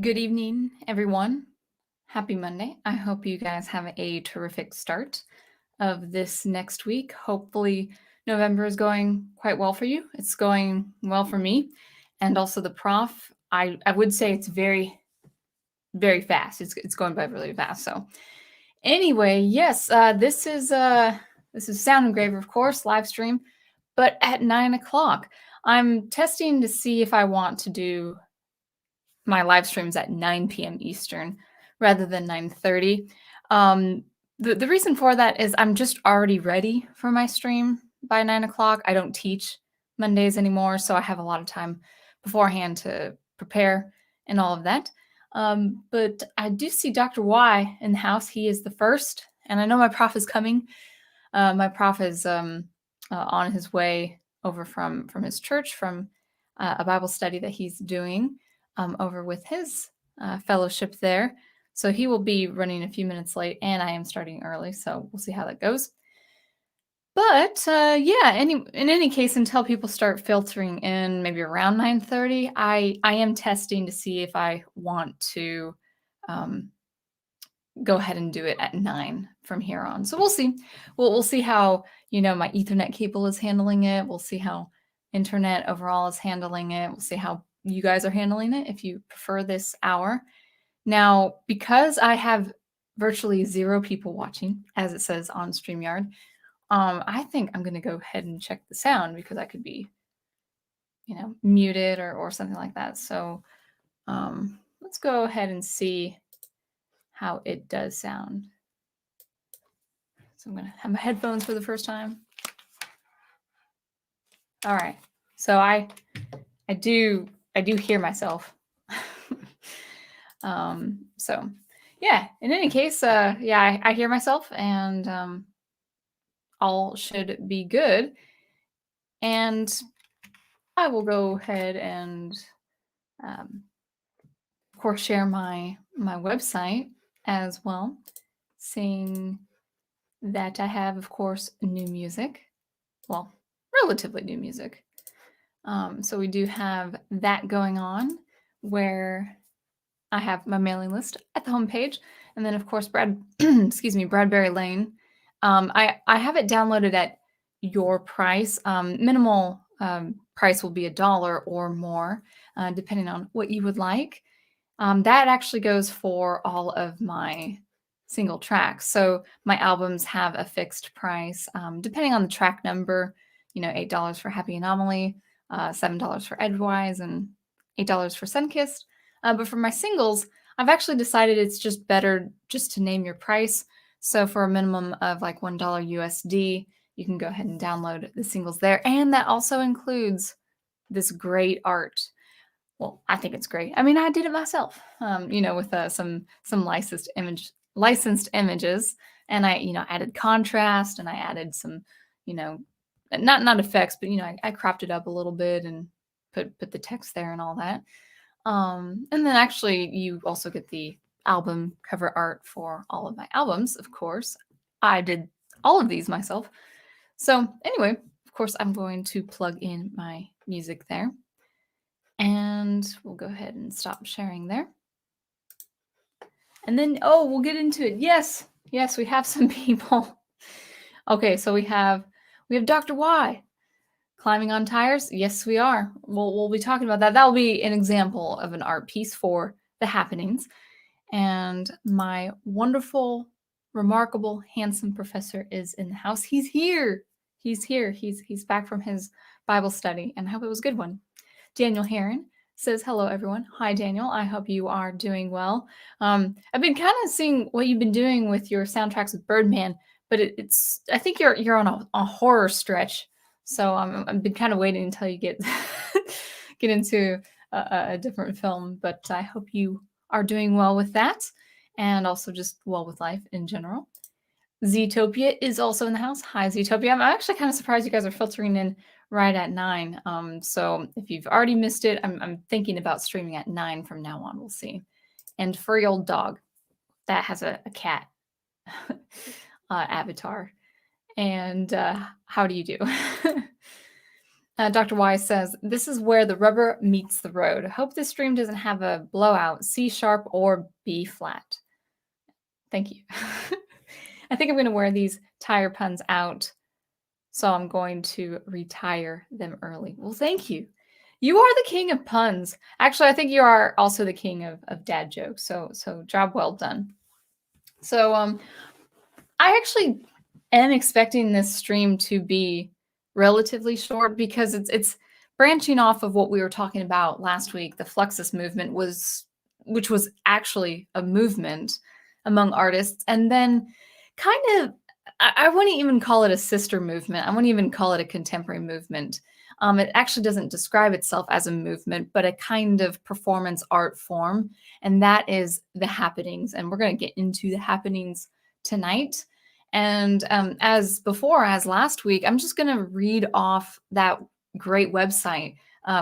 Good evening, everyone. Happy Monday. I hope you guys have a terrific start of this next week. Hopefully, November is going quite well for you. It's going well for me. And also, the prof, I would say it's very, very fast. It's going by really fast. So, anyway, yes, this is Sound Engraver, of course, live stream, but at 9 o'clock. I'm testing to see if I want to do my live streams at 9 p.m. Eastern rather than 9:30. Um, the reason for that is I'm just already ready for my stream by 9 o'clock. I don't teach Mondays anymore, so I have a lot of time beforehand to prepare and all of that. But I do see Dr. Y in the house. He is the first, and I know my prof is coming. My prof is on his way over from his church from a Bible study that he's doing over with his fellowship there. So he will be running a few minutes late, and I am starting early. So we'll see how that goes. But yeah, in any case, until people start filtering in, maybe around 9:30, I am testing to see if I want to um, go ahead and do it at 9 from here on. So we'll see. We'll see how my Ethernet cable is handling it. We'll see how internet overall is handling it. We'll see how you guys are handling it if you prefer this hour. Now, because I have virtually 0 people watching, as it says on StreamYard, I think I'm going to go ahead and check the sound because I could be, muted or something like that. So let's go ahead and see how it does sound. So I'm going to have my headphones for the first time. All right. So I do hear myself. So yeah, in any case, yeah, I hear myself, and all should be good. And I will go ahead and of course share my website as well, seeing that I have, of course, new music. Well, relatively new music. So we do have that going on, where I have my mailing list at the homepage, and then of course Bradbury Lane. I have it downloaded at your price. Minimal price will be $1 or more, depending on what you would like. That actually goes for all of my single tracks. So my albums have a fixed price, depending on the track number. $8 for Happy Anomaly, $7 for Edgewise, and $8 for Sunkissed. But for my singles, I've actually decided it's just better just to name your price. So for a minimum of like $1 USD, you can go ahead and download the singles there. And that also includes this great art. Well, I think it's great. I mean, I did it myself, with some licensed images, and I added contrast, and I added some, not effects, but I cropped it up a little bit and put the text there and all that. And then actually, you also get the album cover art for all of my albums. Of course, I did all of these myself. So anyway, of course, I'm going to plug in my music there. And we'll go ahead and stop sharing there. And then, we'll get into it. Yes, we have some people. Okay, so we have Dr. Y. Climbing on tires? Yes, we are. We'll be talking about that. That will be an example of an art piece for the happenings. And my wonderful, remarkable, handsome professor is in the house. He's here. He's back from his Bible study, and I hope it was a good one. Daniel Heron says, hello, everyone. Hi, Daniel. I hope you are doing well. I've been kind of seeing what you've been doing with your soundtracks with Birdman, but I think you're on a horror stretch. So I've been kind of waiting until you get get into a different film. But I hope you are doing well with that, and also just well with life in general. Zootopia is also in the house. Hi, Zootopia. I'm actually kind of surprised you guys are filtering in right at 9. So if you've already missed it, I'm thinking about streaming at 9 from now on. We'll see. And Furry Old Dog, that has a cat avatar. And how do you do? Dr. Wise says, this is where the rubber meets the road. Hope this stream doesn't have a blowout, C sharp or B flat. Thank you. I think I'm going to wear these tire puns out, so I'm going to retire them early. Well, thank you. You are the king of puns. Actually, I think you are also the king of dad jokes. So job well done. So I actually am expecting this stream to be relatively short because it's branching off of what we were talking about last week. The Fluxus movement which was actually a movement among artists, and then kind of I wouldn't even call it a sister movement. I wouldn't even call it a contemporary movement. It actually doesn't describe itself as a movement, but a kind of performance art form, and that is the happenings. And we're going to get into the happenings tonight. And as last week, I'm just going to read off that great website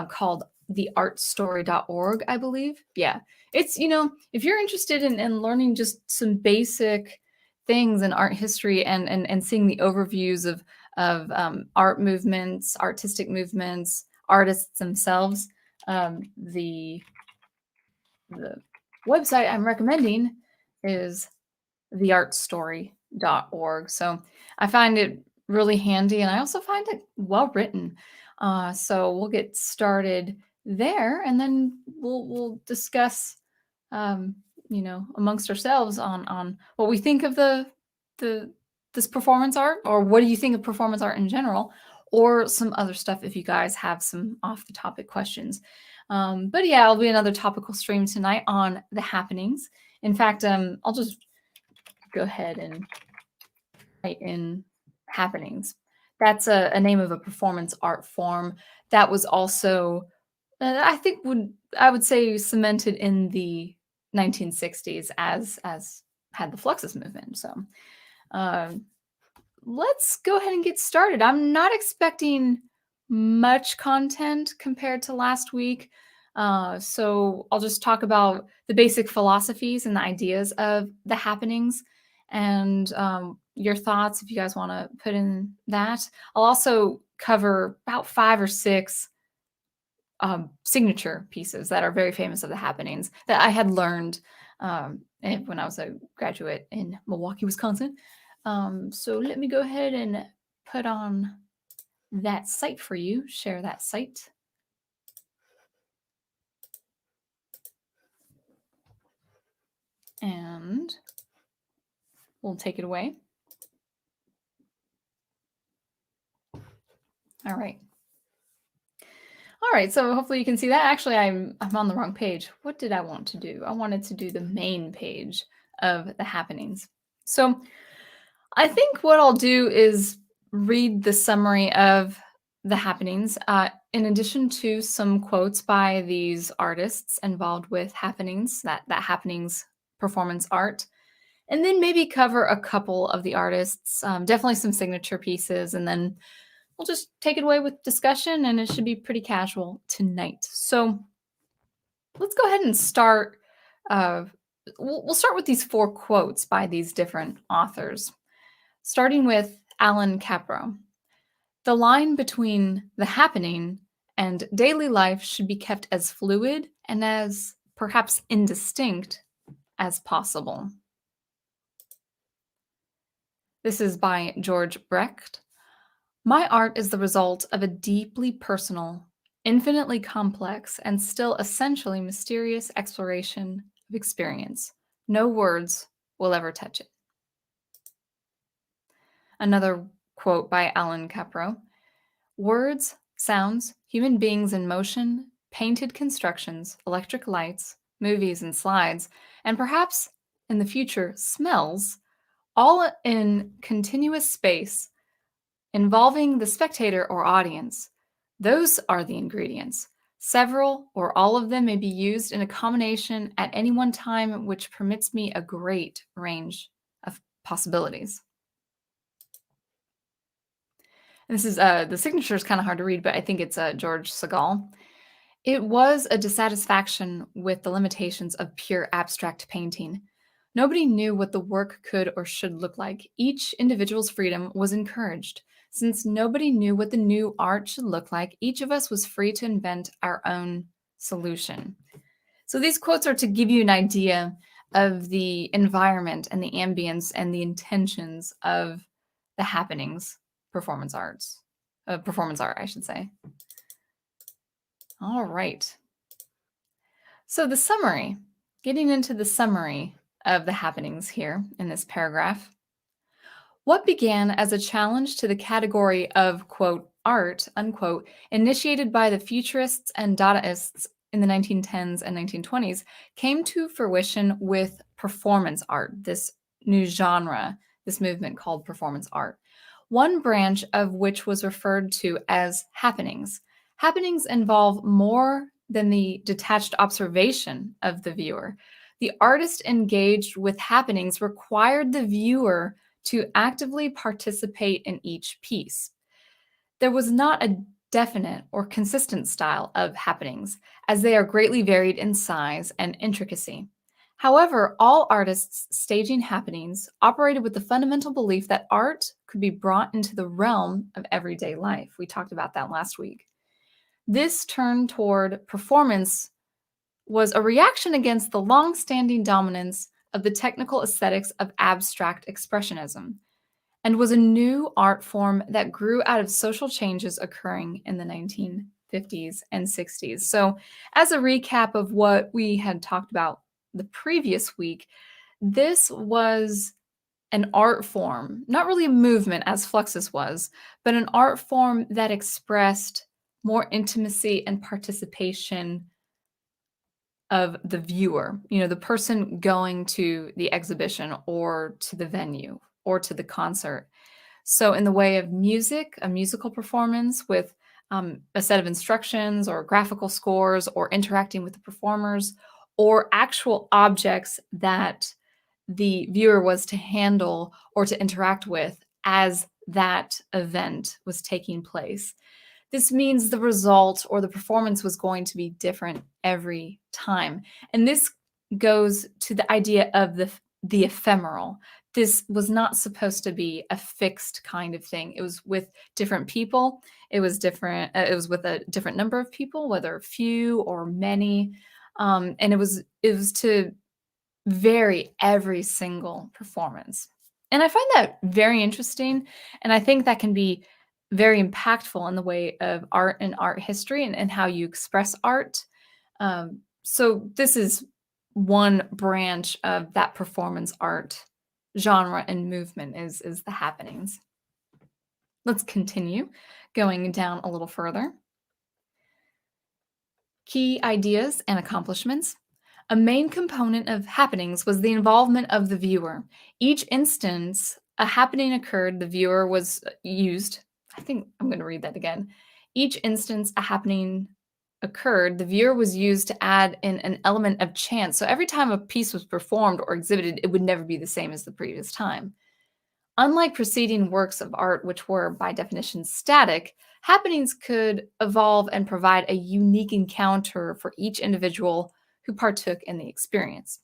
called theartstory.org, I believe. Yeah, it's, if you're interested in learning just some basic things in art history and seeing the overviews of art movements, artistic movements, artists themselves, the website I'm recommending is theartstory.org. So I find it really handy, and I also find it well written. So we'll get started there, and then we'll discuss, amongst ourselves on what we think of this performance art, or what do you think of performance art in general, or some other stuff if you guys have some off the topic questions. But yeah, it'll be another topical stream tonight on the happenings. In fact, I'll just go ahead and write in happenings. That's a name of a performance art form that was also, I would say, cemented in the 1960s as had the Fluxus movement. So let's go ahead and get started. I'm not expecting much content compared to last week. So I'll just talk about the basic philosophies and the ideas of the happenings, and your thoughts if you guys want to put in that. I'll also cover about 5 or 6 signature pieces that are very famous of the happenings that I had learned when I was a graduate in Milwaukee, Wisconsin. So let me go ahead and put on that site for you, share that site. And we'll take it away. All right. All right, so hopefully you can see that. Actually, I'm on the wrong page. What did I want to do? I wanted to do the main page of the happenings. So I think what I'll do is read the summary of the happenings, in addition to some quotes by these artists involved with happenings, that happenings performance art, and then maybe cover a couple of the artists, definitely some signature pieces, and then we'll just take it away with discussion, and it should be pretty casual tonight. So let's go ahead and start. We'll start with these 4 quotes by these different authors, starting with Alan Capro. The line between the happening and daily life should be kept as fluid and as perhaps indistinct as possible. This is by George Brecht. My art is the result of a deeply personal, infinitely complex, and still essentially mysterious exploration of experience. No words will ever touch it. Another quote by Alan Capro. Words, sounds, human beings in motion, painted constructions, electric lights, movies and slides, and perhaps in the future, smells, all in continuous space involving the spectator or audience. Those are the ingredients. Several or all of them may be used in a combination at any one time, which permits me a great range of possibilities. And this is the signature is kind of hard to read, but I think it's George Segal. It was a dissatisfaction with the limitations of pure abstract painting. Nobody knew what the work could or should look like. Each individual's freedom was encouraged. Since nobody knew what the new art should look like, each of us was free to invent our own solution. So these quotes are to give you an idea of the environment and the ambience and the intentions of the happenings performance art, I should say. All right. So the summary, getting into the summary of the happenings here in this paragraph. What began as a challenge to the category of, quote, art, unquote, initiated by the futurists and Dadaists in the 1910s and 1920s, came to fruition with performance art, this new genre, this movement called performance art, one branch of which was referred to as happenings. Happenings involve more than the detached observation of the viewer. The artist engaged with happenings required the viewer to actively participate in each piece. There was not a definite or consistent style of happenings, as they are greatly varied in size and intricacy. However, all artists staging happenings operated with the fundamental belief that art could be brought into the realm of everyday life. We talked about that last week. This turn toward performance was a reaction against the long-standing dominance of the technical aesthetics of abstract expressionism, and was a new art form that grew out of social changes occurring in the 1950s and 60s. So, as a recap of what we had talked about the previous week, this was an art form, not really a movement as Fluxus was, but an art form that expressed more intimacy and participation of the viewer, the person going to the exhibition or to the venue or to the concert. So, in the way of music, a musical performance with a set of instructions or graphical scores or interacting with the performers, or actual objects that the viewer was to handle or to interact with as that event was taking place. This means the result or the performance was going to be different every time. And this goes to the idea of the ephemeral. This was not supposed to be a fixed kind of thing. It was with different people. It was different. It was with a different number of people, whether few or many, and it was to vary every single performance. And I find that very interesting, and I think that can be very impactful in the way of art and art history and how you express art. So this is one branch of that performance art genre and movement is the happenings. Let's continue going down a little further. Key ideas and accomplishments. A main component of happenings was the involvement of the viewer. Each instance a happening occurred, the viewer was used. I think I'm going to read that again. Each instance a happening occurred, the viewer was used to add in an element of chance. So every time a piece was performed or exhibited, it would never be the same as the previous time. Unlike preceding works of art, which were by definition static, happenings could evolve and provide a unique encounter for each individual who partook in the experience.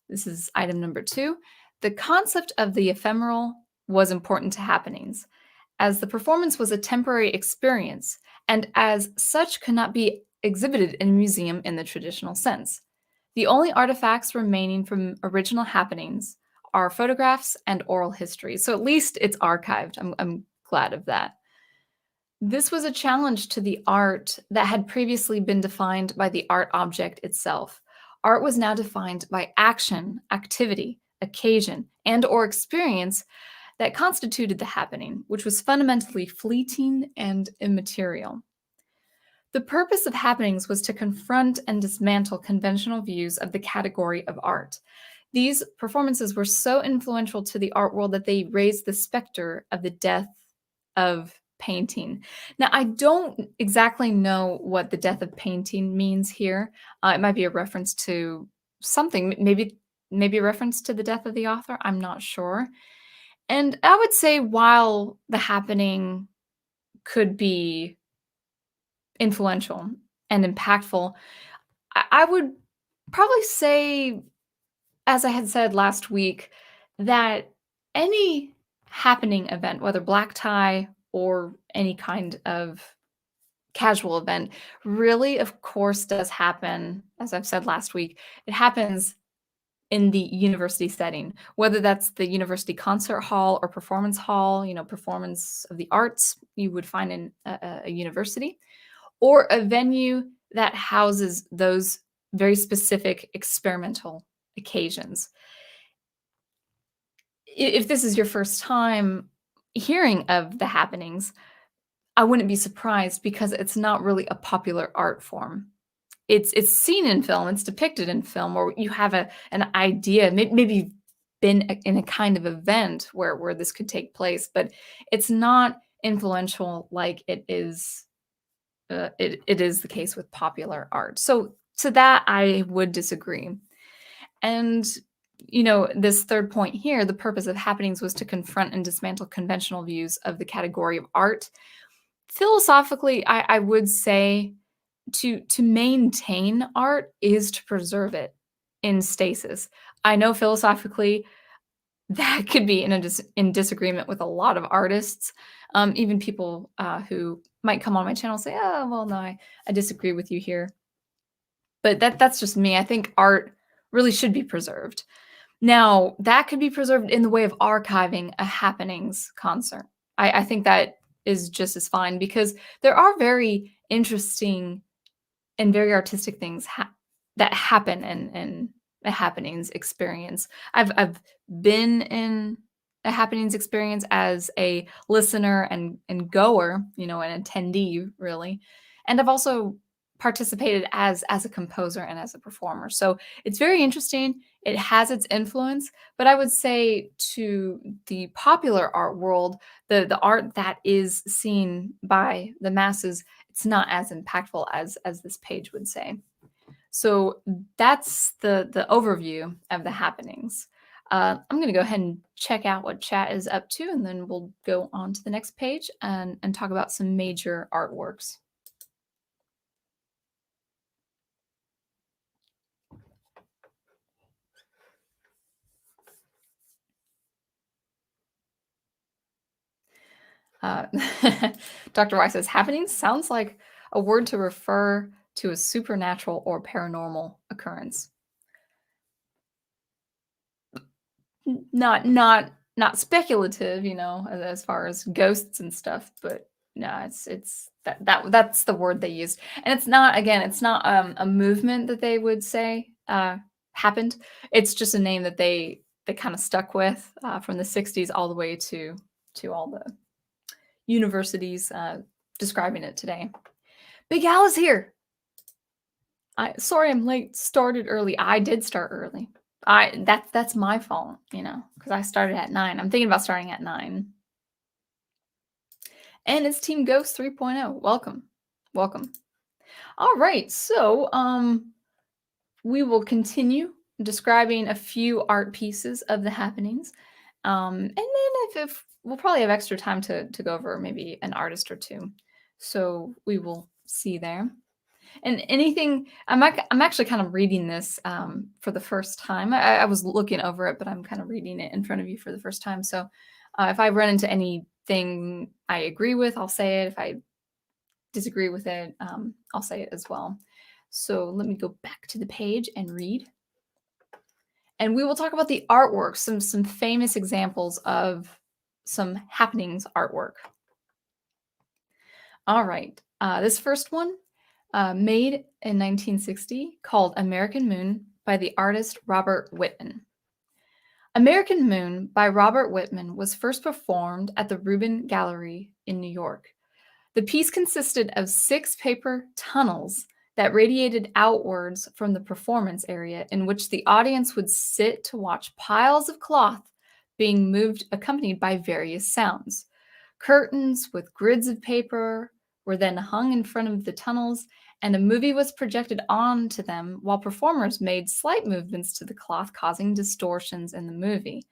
This is item number 2. The concept of the ephemeral was important to happenings, as the performance was a temporary experience, and as such could not be exhibited in a museum in the traditional sense. The only artifacts remaining from original happenings are photographs and oral history. So at least it's archived. I'm glad of that. This was a challenge to the art that had previously been defined by the art object itself. Art was now defined by action, activity, occasion, and/or experience that constituted the happening, which was fundamentally fleeting and immaterial. The purpose of happenings was to confront and dismantle conventional views of the category of art. These performances were so influential to the art world that they raised the specter of the death of painting. Now, I don't exactly know what the death of painting means here. It might be a reference to something, maybe a reference to the death of the author. I'm not sure. And I would say while the happening could be influential and impactful, I would probably say, as I had said last week, that any happening event, whether black tie or any kind of casual event, really, of course, does happen, as I've said last week, it happens in the university setting, whether that's the university concert hall or performance hall, performance of the arts you would find in a university, or a venue that houses those very specific experimental occasions. If this is your first time hearing of the happenings, I wouldn't be surprised because it's not really a popular art form. It's seen in film, it's depicted in film, or you have an idea, maybe you've been in a kind of event where this could take place, but it's not influential like it is the case with popular art. So to that, I would disagree. And this third point here, the purpose of happenings was to confront and dismantle conventional views of the category of art. Philosophically, I would say to maintain art is to preserve it in stasis. I know philosophically that could be in disagreement with a lot of artists, even people who might come on my channel and say, "Oh, well, no, I disagree with you here." But that's just me. I think art really should be preserved. Now, that could be preserved in the way of archiving a happenings concert. I think that is just as fine because there are very interesting and very artistic things that happen in a happenings experience. I've been in a happenings experience as a listener and goer, an attendee really, and I've also participated as a composer and as a performer. So it's very interesting. It has its influence, but I would say to the popular art world, the art that is seen by the masses, it's not as impactful as this page would say. So that's the overview of the happenings. I'm going to go ahead and check out what chat is up to, and then we'll go on to the next page and talk about some major artworks. Uh, Dr. Y says, happenings sounds like a word to refer to a supernatural or paranormal occurrence. Not speculative, as far as ghosts and stuff, but no, it's that's the word they used. And it's not, again, it's not a movement that they would say happened. It's just a name that they kind of stuck with from the 60s all the way to all the universities describing it today. Big Al is here. Sorry I'm late. Started early. I did start early. That's my fault, because I started at 9. I'm thinking about starting at 9. And it's Team Ghost 3.0. Welcome. Welcome. All right. So we will continue describing a few art pieces of the happenings. And then if we'll probably have extra time to go over maybe an artist or two. So we will see there. And anything, I'm actually kind of reading this for the first time. I was looking over it, but I'm kind of reading it in front of you for the first time. So if I run into anything I agree with, I'll say it. If I disagree with it, I'll say it as well. So let me go back to the page and read. And we will talk about the artwork, some famous examples of some happenings artwork. All right. This first one, made in 1960, called American Moon by the artist Robert Whitman. American Moon by Robert Whitman was first performed at the Rubin Gallery in New York. The piece consisted of 6 paper tunnels that radiated outwards from the performance area, in which the audience would sit to watch piles of cloth being moved, accompanied by various sounds. Curtains with grids of paper were then hung in front of the tunnels, and a movie was projected onto them while performers made slight movements to the cloth, causing distortions in the movie.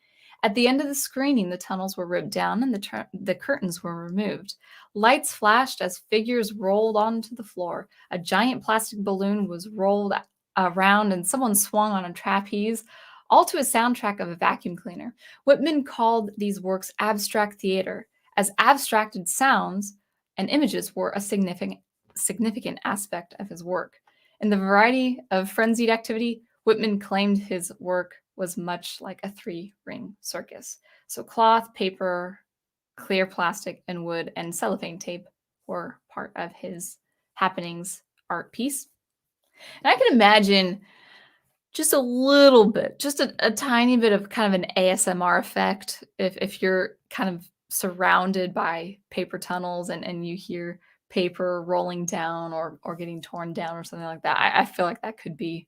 At the end of the screening, the tunnels were ripped down and the curtains were removed. Lights flashed as figures rolled onto the floor. A giant plastic balloon was rolled around and someone swung on a trapeze. all to a soundtrack of a vacuum cleaner. Whitman called these works abstract theater, as abstracted sounds and images were a significant aspect of his work. In the variety of frenzied activity, Whitman claimed his work was much like a three-ring circus. So cloth, paper, clear plastic, and wood and cellophane tape were part of his happenings art piece. And I can imagine just a little bit, just a tiny bit of kind of an ASMR effect if you're kind of surrounded by paper tunnels and you hear paper rolling down or getting torn down or something like that. I feel like that could be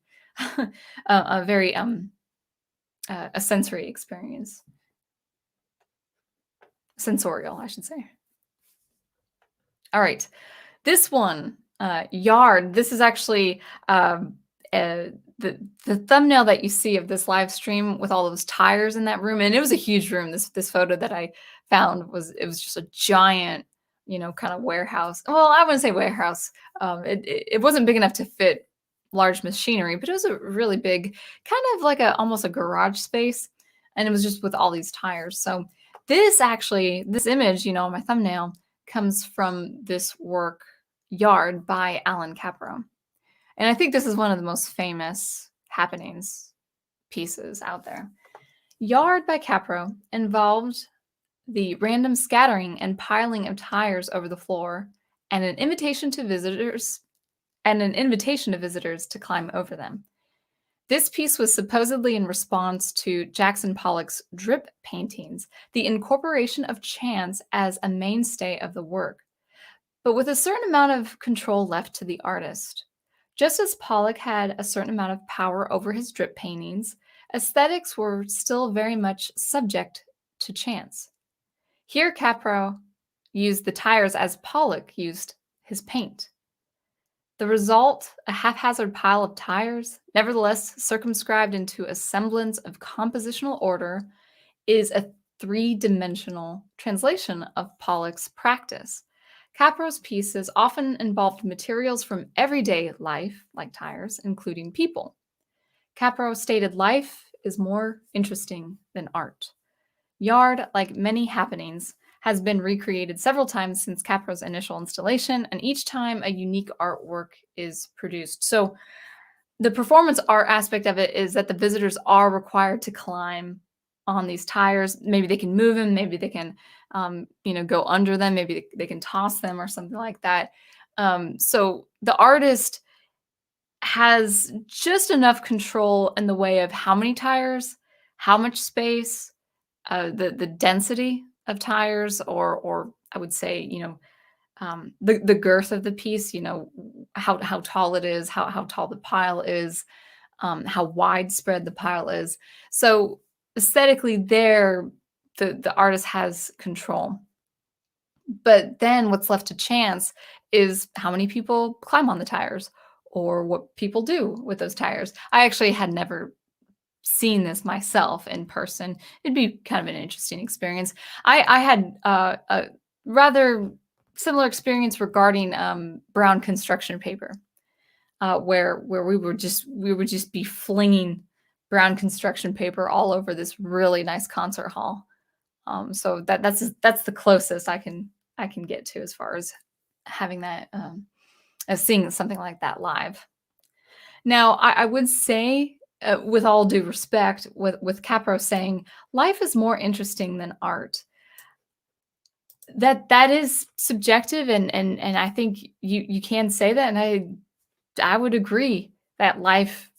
a very a sensory experience. Sensorial, I should say. All right. This one, yard. This is actually the thumbnail that you see of this live stream with all those tires in that room, and it was a huge room. This photo that I found was just a giant, kind of warehouse. Well, I wouldn't say warehouse. It wasn't big enough to fit large machinery, but it was a really big, kind of like almost a garage space, and it was just with all these tires. So this image, my thumbnail comes from this work, Yard by Alan Capro. And I think this is one of the most famous happenings pieces out there. Yard by Capro involved the random scattering and piling of tires over the floor and an invitation to visitors to climb over them. This piece was supposedly in response to Jackson Pollock's drip paintings, the incorporation of chance as a mainstay of the work, but with a certain amount of control left to the artist. Just as Pollock had a certain amount of power over his drip paintings, aesthetics were still very much subject to chance. Here, Capro used the tires as Pollock used his paint. The result, a haphazard pile of tires, nevertheless circumscribed into a semblance of compositional order, is a three-dimensional translation of Pollock's practice. Capro's pieces often involved materials from everyday life, like tires, including people. Capro stated life is more interesting than art. Yard, like many happenings, has been recreated several times since Capro's initial installation, and each time a unique artwork is produced. So the performance art aspect of it is that the visitors are required to climb on these tires. Maybe they can move them, maybe they can go under them, maybe they can toss them or something like that. So the artist has just enough control in the way of how many tires, how much space, the density of tires, or I would say, the girth of the piece, how tall it is, how tall the pile is, how widespread the pile is. So aesthetically there, the artist has control. But then what's left to chance is how many people climb on the tires or what people do with those tires. I actually had never seen this myself in person. It'd be kind of an interesting experience. I had a rather similar experience regarding brown construction paper, where we would just be flinging brown construction paper all over this really nice concert hall. So that's the closest I can get to as far as having that as seeing something like that live. Now, I would say, with all due respect, with Capro saying life is more interesting than art, that is subjective, and I think you can say that, and I would agree that life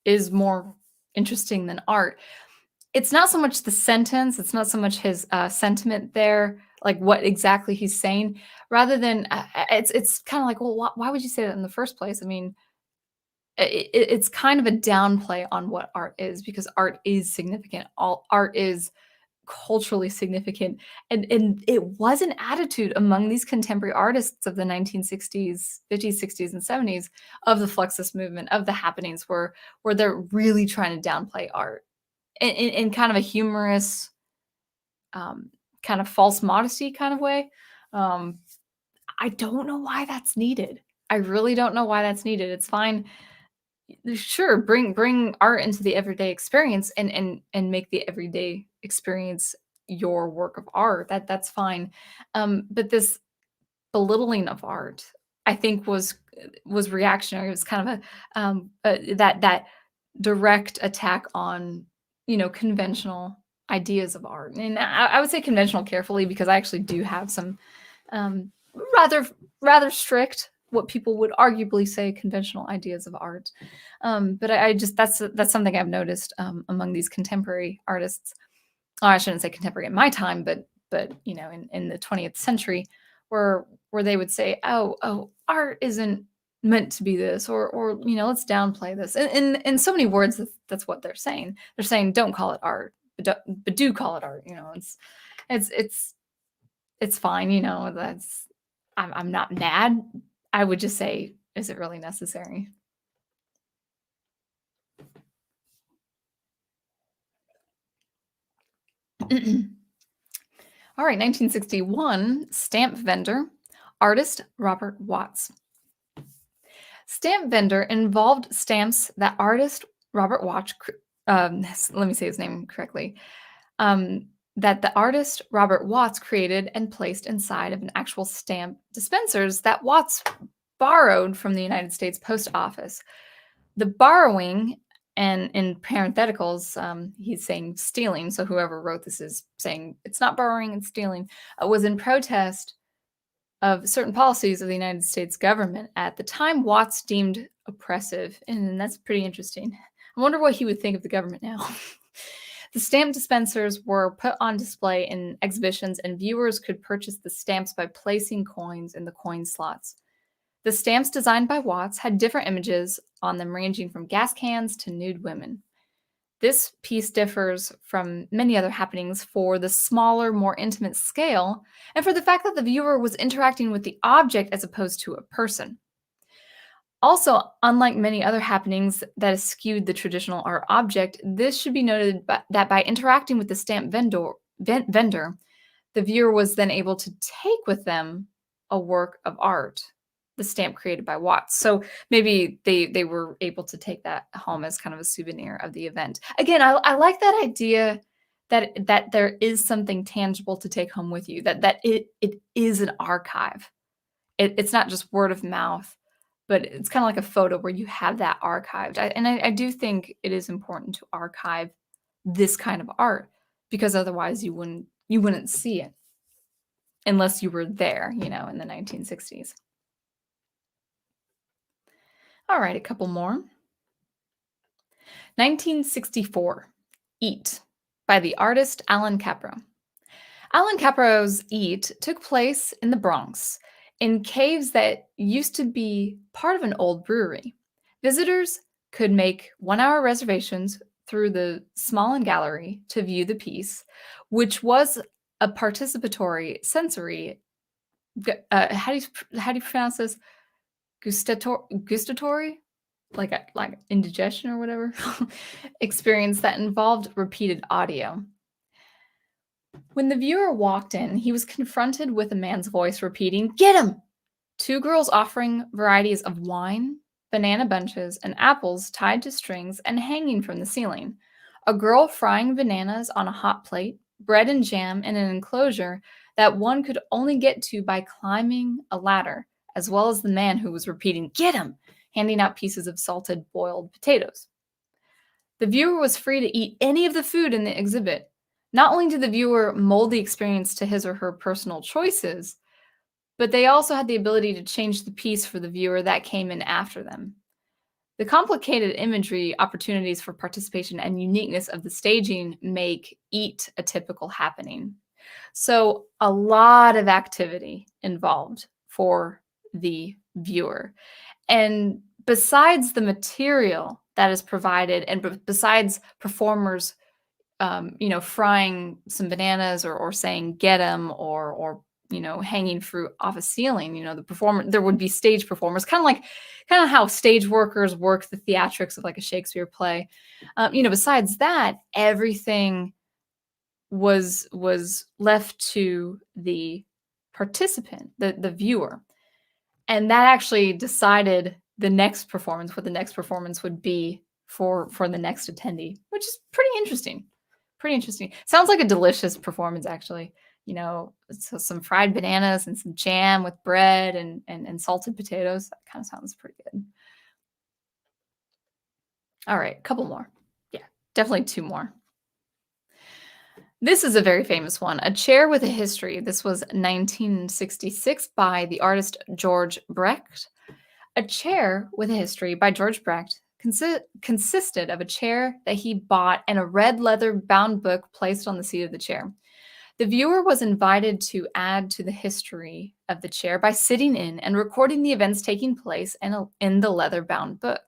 is more interesting than art. It's not so much the sentence, it's not so much his sentiment there, like what exactly he's saying, rather than it's kind of like, well, why would you say that in the first place? I mean, it's kind of a downplay on what art is, because art is significant. All art is culturally significant, and it was an attitude among these contemporary artists of the 1960s, 50s, 60s, and 70s of the Fluxus movement, of the happenings, where they're really trying to downplay art in kind of a humorous, kind of false modesty kind of way. I don't know why that's needed. I really don't know why that's needed. It's fine. Sure, bring art into the everyday experience and make the everyday experience your work of art. That's fine. But this belittling of art, I think was reactionary. It was kind of that direct attack on, conventional ideas of art. And I would say conventional carefully because I actually do have some um, rather rather strict, what people would arguably say conventional ideas of art. But I just that's something I've noticed among these contemporary artists. Oh, I shouldn't say contemporary in my time, but in the 20th century, where they would say, oh, art isn't meant to be this, or let's downplay this. In so many words, that's what they're saying. They're saying don't call it art, but do call it art. It's it's it's fine. That's I'm not mad. I would just say, is it really necessary? All right, 1961, stamp vendor, artist Robert Watts. Stamp vendor involved stamps that artist Robert Watts, let me say his name correctly, that the artist Robert Watts created and placed inside of an actual stamp dispensers that Watts borrowed from the United States Post Office. The borrowing, and in parentheticals, he's saying stealing. So whoever wrote this is saying it's not borrowing, it's stealing, was in protest of certain policies of the United States government at the time Watts deemed oppressive. And that's pretty interesting. I wonder what he would think of the government now. The stamp dispensers were put on display in exhibitions, and viewers could purchase the stamps by placing coins in the coin slots. The stamps designed by Watts had different images on them, ranging from gas cans to nude women. This piece differs from many other happenings for the smaller, more intimate scale, and for the fact that the viewer was interacting with the object as opposed to a person. Also, unlike many other happenings that eschewed the traditional art object, this should be noted that by interacting with the stamp vendor, the viewer was then able to take with them a work of art, the stamp created by Watts. So maybe they were able to take that home as kind of a souvenir of the event. Again, I like that idea that there is something tangible to take home with you, that it is an archive. It's not just word of mouth, but it's kind of like a photo where you have that archived. I do think it is important to archive this kind of art, because otherwise you wouldn't see it unless you were there, in the 1960s. All right, a couple more. 1964, Eat, by the artist Alan Capro. Alan Capro's Eat took place in the Bronx, in caves that used to be part of an old brewery. Visitors could make 1-hour reservations through the Smallin Gallery to view the piece, which was a participatory sensory. How do you pronounce this? Gustatory, like indigestion or whatever, experience that involved repeated audio. When the viewer walked in, he was confronted with a man's voice repeating, "Get him!" Two girls offering varieties of wine, banana bunches, and apples tied to strings and hanging from the ceiling. A girl frying bananas on a hot plate, bread and jam in an enclosure that one could only get to by climbing a ladder, as well as the man who was repeating, "Get him!" handing out pieces of salted boiled potatoes. The viewer was free to eat any of the food in the exhibit. Not only did the viewer mold the experience to his or her personal choices, but they also had the ability to change the piece for the viewer that came in after them. The complicated imagery, opportunities for participation, and uniqueness of the staging make Eat a typical happening. So, a lot of activity involved for the viewer. And besides the material that is provided, and besides performers, frying some bananas, or saying "get 'em," or hanging fruit off a ceiling, there would be stage performers, kind of how stage workers work the theatrics of like a Shakespeare play. Besides that, everything was left to the participant, the viewer, and that actually decided the next performance, what the next performance would be for the next attendee, which is pretty interesting. Pretty interesting. Sounds like a delicious performance, actually. So some fried bananas and some jam with bread and salted potatoes. That kind of sounds pretty good. All right, a couple more. Yeah, definitely two more. This is a very famous one. A Chair with a History. This was 1966 by the artist George Brecht. A Chair with a History by George Brecht consisted of a chair that he bought and a red leather bound book placed on the seat of the chair. The viewer was invited to add to the history of the chair by sitting in and recording the events taking place in the leather bound book.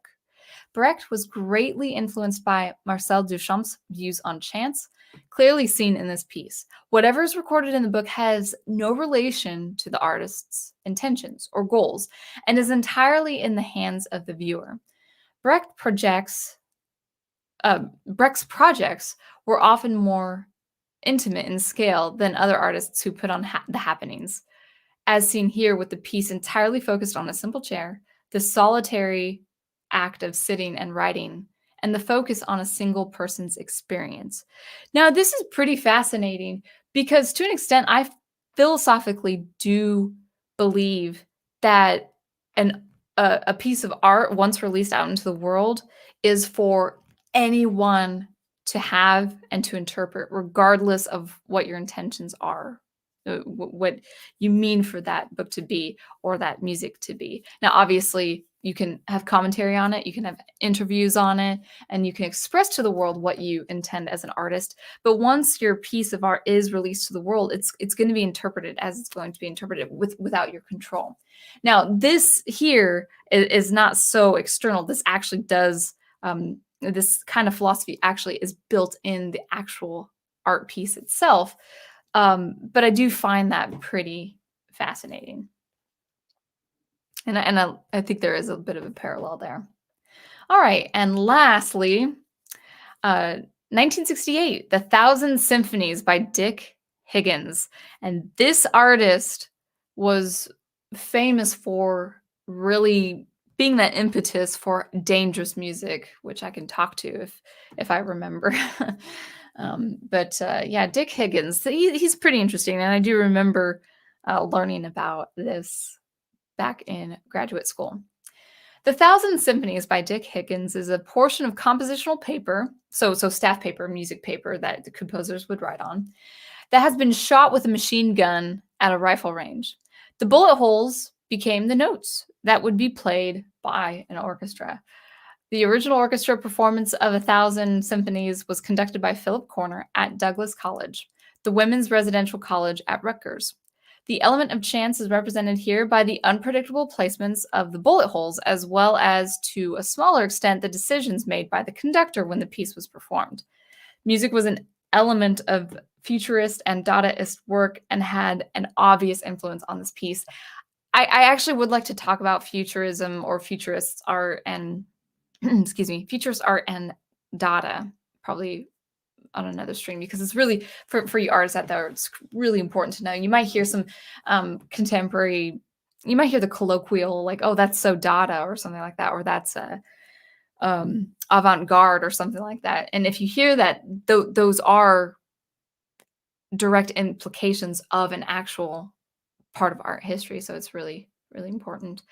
Brecht was greatly influenced by Marcel Duchamp's views on chance, clearly seen in this piece. Whatever is recorded in the book has no relation to the artist's intentions or goals and is entirely in the hands of the viewer. Brecht's projects were often more intimate in scale than other artists who put on the happenings, as seen here with the piece entirely focused on a simple chair, the solitary act of sitting and writing, and the focus on a single person's experience. Now, this is pretty fascinating because to an extent, I philosophically do believe that a piece of art, once released out into the world, is for anyone to have and to interpret, regardless of what your intentions are, what you mean for that book to be or that music to be. Now, obviously, you can have commentary on it, you can have interviews on it, and you can express to the world what you intend as an artist. But once your piece of art is released to the world, it's going to be interpreted as it's going to be interpreted without your control. Now, this here is not so external. This actually does, this kind of philosophy actually is built in the actual art piece itself. But I do find that pretty fascinating. And I think there is a bit of a parallel there. All right, and lastly, 1968, The Thousand Symphonies by Dick Higgins. And this artist was famous for really being that impetus for dangerous music, which I can talk to if I remember. Yeah, Dick Higgins, he's pretty interesting, and I do remember learning about this back in graduate school. The Thousand Symphonies by Dick Higgins is a portion of compositional paper, so staff paper, music paper that the composers would write on, that has been shot with a machine gun at a rifle range. The bullet holes became the notes that would be played by an orchestra. The original orchestra performance of A Thousand Symphonies was conducted by Philip Corner at Douglas College, the women's residential college at Rutgers. The element of chance is represented here by the unpredictable placements of the bullet holes, as well as, to a smaller extent, the decisions made by the conductor when the piece was performed. Music was an element of futurist and Dadaist work and had an obvious influence on this piece. I actually would like to talk about futurism or futurist art and excuse me, futurist art and Dada, probably on another stream, because it's really, for you artists out there, it's really important to know. You might hear some contemporary, you might hear the colloquial, like, oh, that's so Dada or something like that, or that's avant-garde or something like that. And if you hear that, those are direct implications of an actual part of art history. So it's really, really important.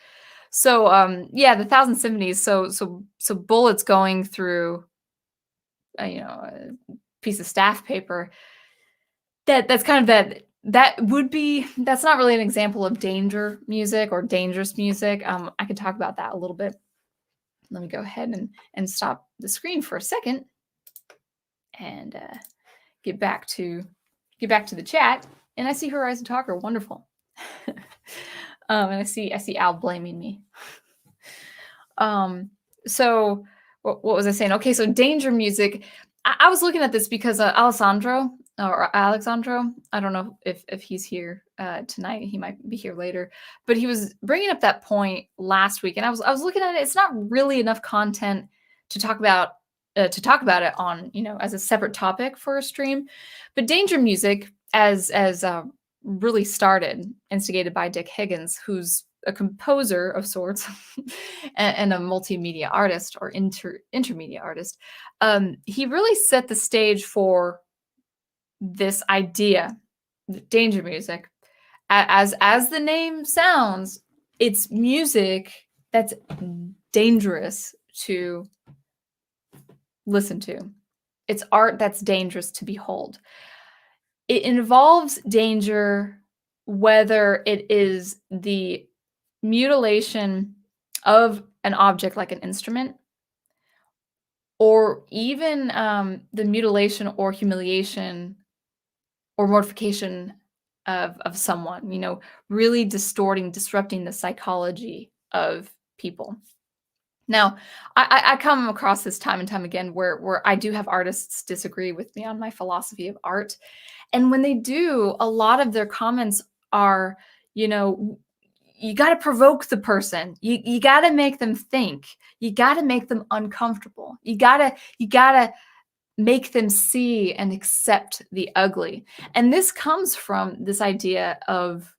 So yeah, the Thousand Symphonies. So bullets going through, a piece of staff paper. That's kind of that's not really an example of danger music or dangerous music. I could talk about that a little bit. Let me go ahead and stop the screen for a second and get back to the chat. And I see Horizon Talker, wonderful. And I see Al blaming me. So what was I saying? Okay, so danger music. I was looking at this because Alessandro, I don't know if he's here tonight. He might be here later, but he was bringing up that point last week, and I was looking at it. It's not really enough content to talk about it on, as a separate topic for a stream. But danger music, as really started, instigated by Dick Higgins, who's a composer of sorts and a multimedia artist or intermedia artist, he really set the stage for this idea, danger music. As the name sounds, it's music that's dangerous to listen to. It's art that's dangerous to behold. It involves danger, whether it is the mutilation of an object like an instrument, or even the mutilation or humiliation or mortification of someone, really disrupting the psychology of people. Now, I come across this time and time again where I do have artists disagree with me on my philosophy of art. And when they do, a lot of their comments are, you know, you got to provoke the person. You got to make them think. You got to make them uncomfortable. You got to make them see and accept the ugly. And this comes from this idea of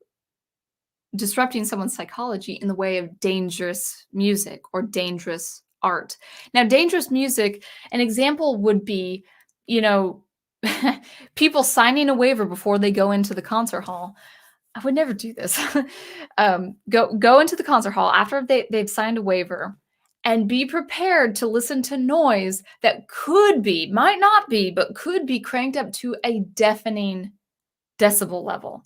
disrupting someone's psychology in the way of dangerous music or dangerous art. Now, dangerous music, an example would be, people signing a waiver before they go into the concert hall. I would never do this. Go into the concert hall after they've signed a waiver and be prepared to listen to noise that might not be, but could be cranked up to a deafening decibel level.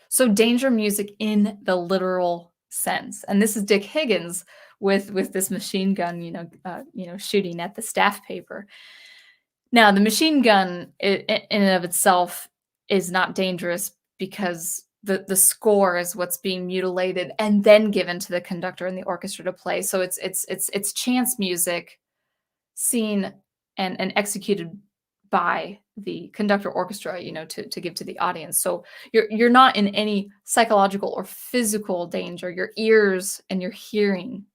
So danger music in the literal sense. And this is Dick Higgins with this machine gun, shooting at the staff paper. Now, the machine gun in and of itself is not dangerous because the score is what's being mutilated and then given to the conductor and the orchestra to play. So it's chance music seen and executed by the conductor orchestra, to give to the audience. So you're not in any psychological or physical danger. Your ears and your hearing,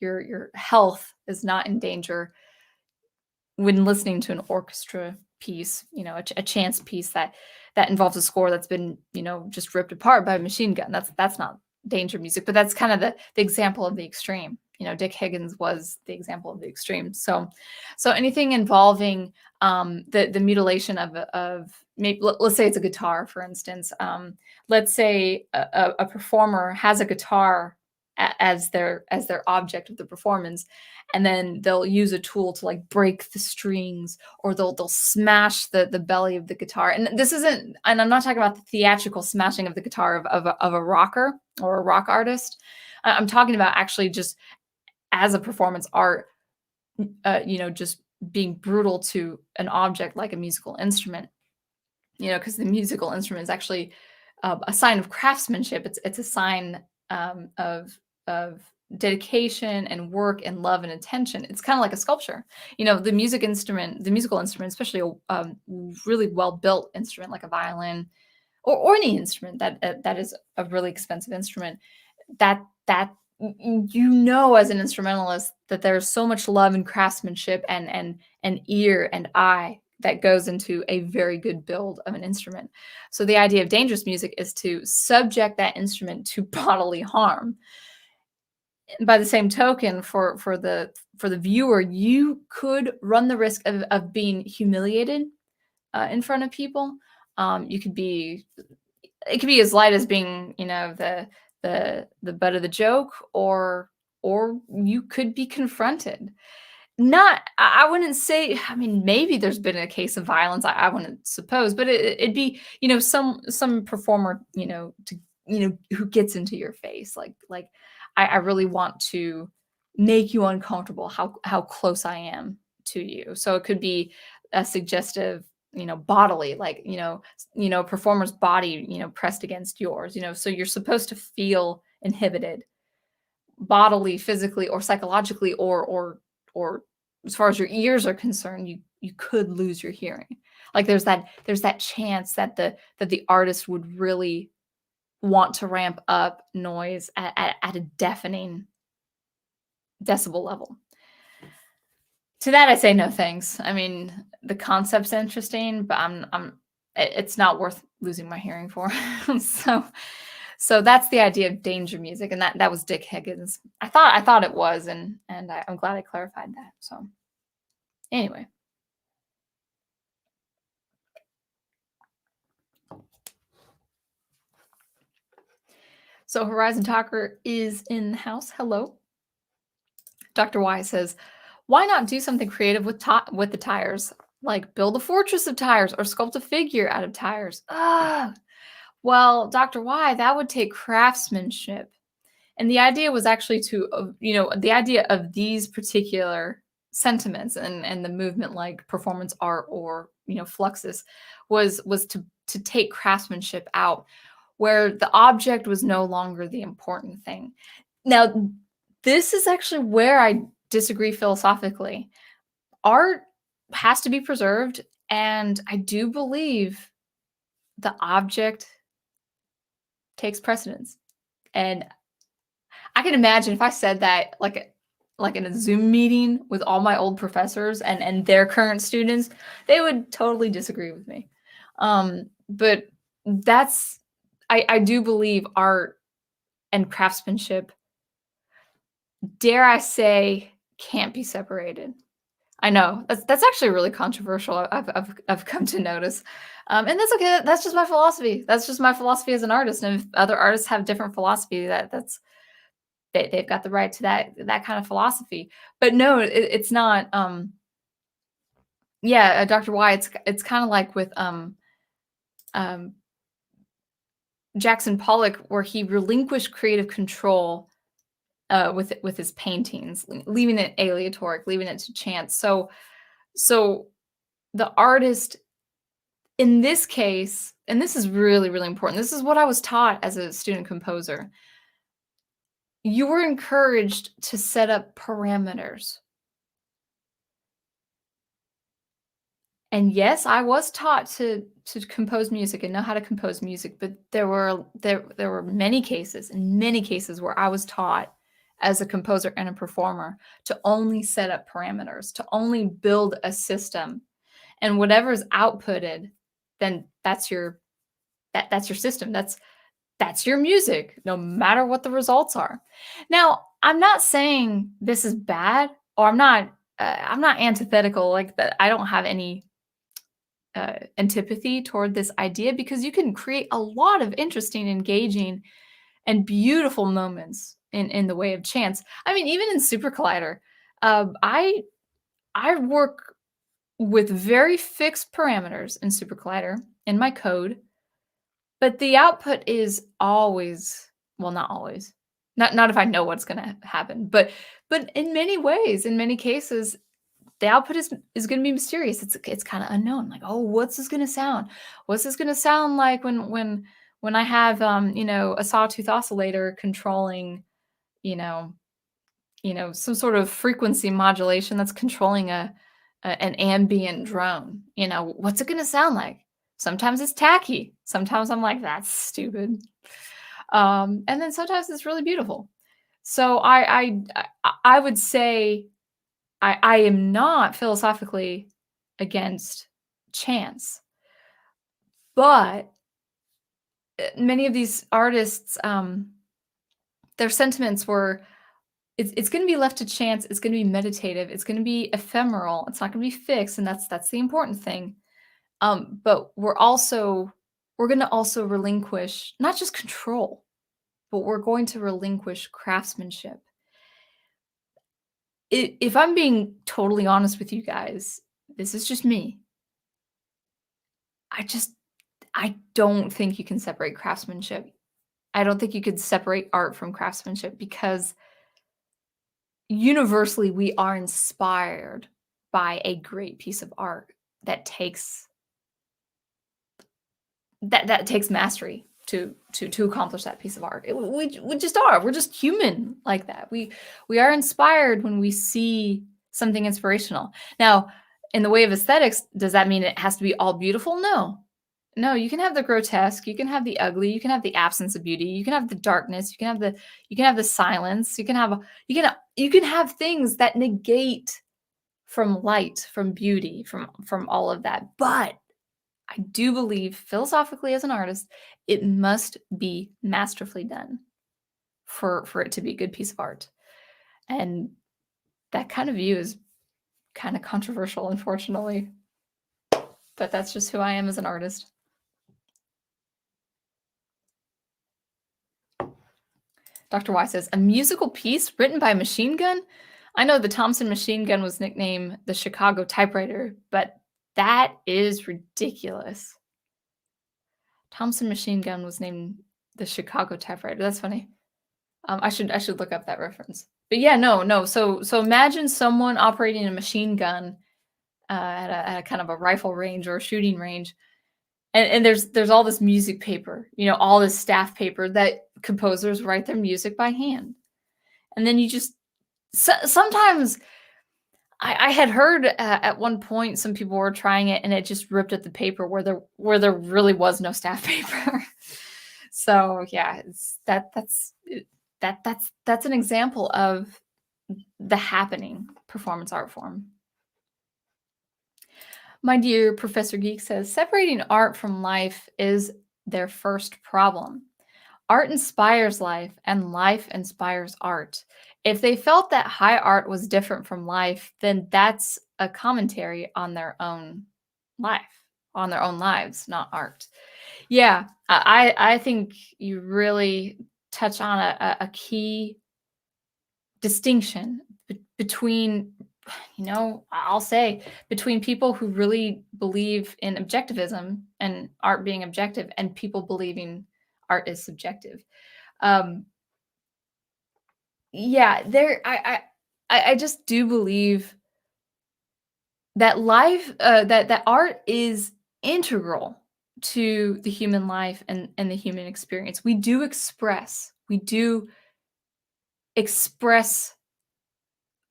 your health is not in danger when listening to an orchestra piece, a chance piece that involves a score that's been, just ripped apart by a machine gun. That's not danger music, but that's kind of the example of the extreme. Dick Higgins was the example of the extreme. So anything involving the mutilation of maybe, let's say it's a guitar, for instance. Let's say a performer has a guitar as their object of the performance, and then they'll use a tool to like break the strings, or they'll smash the belly of the guitar. And I'm not talking about the theatrical smashing of the guitar of a rocker or a rock artist. I'm talking about actually just as a performance art, just being brutal to an object like a musical instrument, because the musical instrument is actually a sign of craftsmanship. It's a sign of dedication and work and love and attention. It's kind of like a sculpture. The musical instrument, especially a really well-built instrument like a violin or any instrument that is a really expensive instrument, that as an instrumentalist that there's so much love and craftsmanship and ear and eye that goes into a very good build of an instrument. So the idea of dangerous music is to subject that instrument to bodily harm. By the same token, for the viewer, you could run the risk of being humiliated in front of people. It could be as light as being, the butt of the joke, or you could be confronted. I wouldn't say, maybe there's been a case of violence, I wouldn't suppose, but it'd be, some performer, who gets into your face, like I really want to make you uncomfortable how close I am to you. So it could be a suggestive, bodily, like, performer's body, pressed against yours, so you're supposed to feel inhibited bodily, physically, or psychologically, or as far as your ears are concerned, you could lose your hearing. Like there's that chance that the artist would really want to ramp up noise at a deafening decibel level. To that, I say no thanks. The concept's interesting, but it's not worth losing my hearing for. So that's the idea of danger music, and that was Dick Higgins. I thought it was, and I'm glad I clarified that. So anyway, so Horizon Talker is in the house. Hello. Dr. Y says, "Why not do something creative with the tires? Like build a fortress of tires or sculpt a figure out of tires." Ah, well, Dr. Y, that would take craftsmanship. And the idea was actually to, the idea of these particular sentiments and the movement like performance art or, fluxus was to take craftsmanship out where the object was no longer the important thing. Now, this is actually where I disagree philosophically. Art has to be preserved, and I do believe the object takes precedence. And I can imagine if I said that like in a Zoom meeting with all my old professors and their current students, they would totally disagree with me. But that's I do believe art and craftsmanship, dare I say, can't be separated. I know that's actually really controversial. I've come to notice, and that's okay. That's just my philosophy. That's just my philosophy as an artist. And if other artists have different philosophy, that's they've got the right to that kind of philosophy. But no, it's not. Yeah, Dr. Y, it's kind of like with um, Jackson Pollock, where he relinquished creative control with his paintings, leaving it aleatoric, leaving it to chance. So the artist in this case, and this is really, really important. This is what I was taught as a student composer. You were encouraged to set up parameters. And yes, I was taught to compose music and know how to compose music, but there were many cases, in many cases where I was taught as a composer and a performer to only set up parameters, to only build a system. And whatever is outputted, then that's your that's your system. That's your music, no matter what the results are. Now, I'm not saying this is bad, or I'm not antithetical like that. I don't have any antipathy toward this idea because you can create a lot of interesting, engaging, and beautiful moments in the way of chance. I mean, even in SuperCollider, I work with very fixed parameters in SuperCollider in my code, but the output is always, well, not always, not if I know what's going to happen, but in many ways, in many cases, the output is going to be mysterious. It's kind of unknown. Like, oh, what's this going to sound? What's this going to sound like when I have a sawtooth oscillator controlling you know some sort of frequency modulation that's controlling an ambient drone. What's it going to sound like? Sometimes it's tacky. Sometimes I'm like, that's stupid. And then sometimes it's really beautiful. So I would say I am not philosophically against chance, but many of these artists, their sentiments were it's going to be left to chance. It's going to be meditative. It's going to be ephemeral. It's not going to be fixed, and that's the important thing. But we're going to also relinquish not just control, but we're going to relinquish craftsmanship. If I'm being totally honest with you guys, this is just me. I don't think you can separate craftsmanship. I don't think you could separate art from craftsmanship because universally we are inspired by a great piece of art that takes mastery to accomplish that piece of art. We just are. We're just human like that. We are inspired when we see something inspirational. Now, in the way of aesthetics, does that mean it has to be all beautiful? No, you can have the grotesque, you can have the ugly, you can have the absence of beauty, you can have the darkness, you can have the silence, you can have things that negate from light, from beauty, from all of that. But I do believe philosophically as an artist, it must be masterfully done for it to be a good piece of art. And that kind of view is kind of controversial, unfortunately. But that's just who I am as an artist. Dr. Y says, a musical piece written by a machine gun? I know the Thompson machine gun was nicknamed the Chicago typewriter, but that is ridiculous. Thompson machine gun was named the Chicago typewriter. That's funny. I should look up that reference. But yeah, no. So imagine someone operating a machine gun at a kind of a rifle range or a shooting range, and there's all this music paper, all this staff paper that composers write their music by hand, and then you just sometimes I had heard at one point some people were trying it and it just ripped at the paper where there really was no staff paper. So yeah, that's an example of the happening performance art form. My dear Professor Geek says, separating art from life is their first problem. Art inspires life, and life inspires art. If they felt that high art was different from life, then that's a commentary on their own life, on their own lives, not art. Yeah, I think you really touch on a key distinction between, I'll say between people who really believe in objectivism and art being objective and people believing art is subjective. Yeah, I just do believe that that art is integral to the human life and the human experience. We do express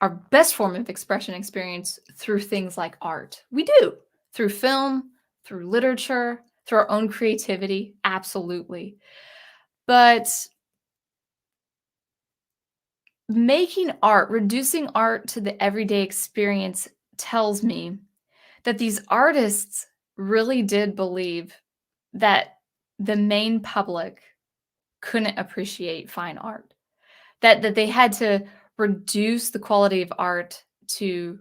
our best form of expression experience through things like art. We do, through film, through literature, through our own creativity, absolutely. But making art, reducing art to the everyday experience tells me that these artists really did believe that the main public couldn't appreciate fine art, that they had to reduce the quality of art to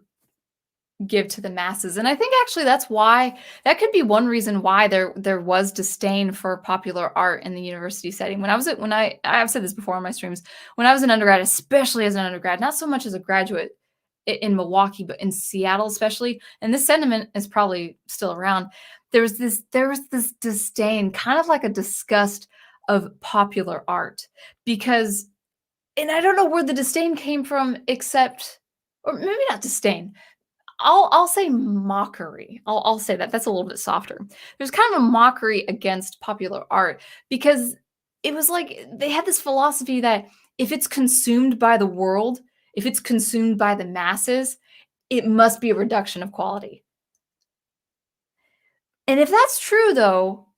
give to the masses. And I think actually that could be one reason why there was disdain for popular art in the university setting. I've said this before on my streams, when I was an undergrad, especially as an undergrad, not so much as a graduate in Milwaukee, but in Seattle especially, and this sentiment is probably still around. There was this disdain, kind of like a disgust of popular art, because, and I don't know where the disdain came from, except, or maybe not disdain. I'll say mockery. I'll say that. That's a little bit softer. There's kind of a mockery against popular art because it was like they had this philosophy that if it's consumed by the world, if it's consumed by the masses, it must be a reduction of quality. And if that's true, though,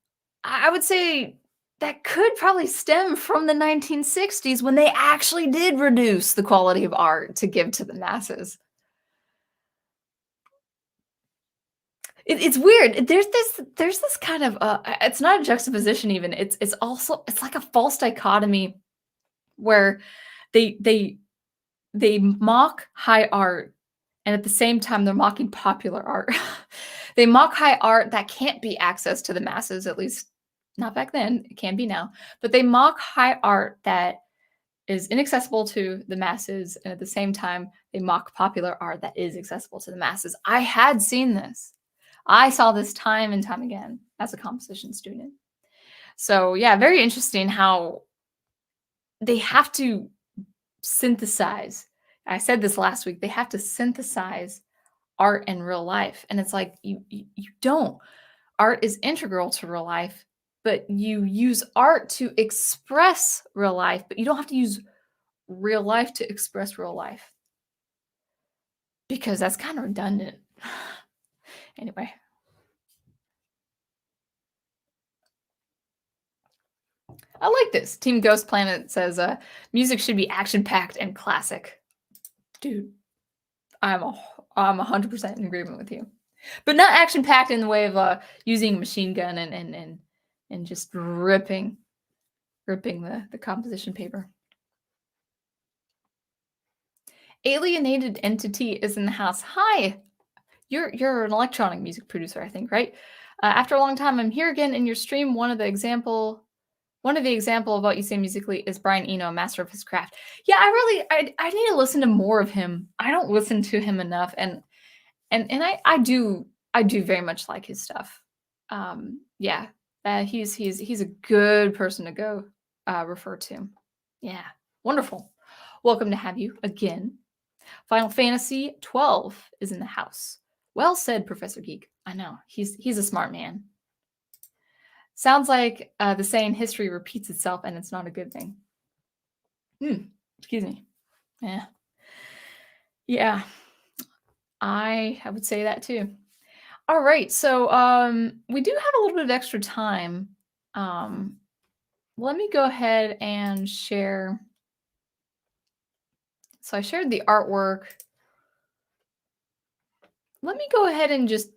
I would say that could probably stem from the 1960s when they actually did reduce the quality of art to give to the masses. It's weird. There's this kind of it's not a juxtaposition even. It's also it's like a false dichotomy where they mock high art and at the same time they're mocking popular art. They mock high art that can't be accessed to the masses, at least not back then. It can be now. But they mock high art that is inaccessible to the masses, and at the same time they mock popular art that is accessible to the masses. I had seen this. I saw this time and time again as a composition student. So yeah, very interesting how they have to synthesize. I said this last week. They have to synthesize art and real life. And it's like, you don't. Art is integral to real life, but you use art to express real life, but you don't have to use real life to express real life. Because that's kind of redundant. Anyway. I like this. Team Ghost Planet says, music should be action-packed and classic. Dude, I'm 100% in agreement with you. but not action packed in the way of using a machine gun and just ripping the composition paper. Alienated Entity is in the house. Hi, you're an electronic music producer, I think, right? After a long time, I'm here again in your stream. One of the example of what you say musically is Brian Eno, master of his craft. Yeah, I need to listen to more of him. I don't listen to him enough, and I do very much like his stuff. Yeah, he's a good person to go refer to. Yeah, wonderful. Welcome to have you again. Final Fantasy 12 is in the house. Well said, Professor Geek. I know he's a smart man. Sounds like the saying history repeats itself, and it's not a good thing. Excuse me. Yeah. Yeah. I would say that too. All right. So we do have a little bit of extra time. Let me go ahead and share. So I shared the artwork. Let me go ahead and just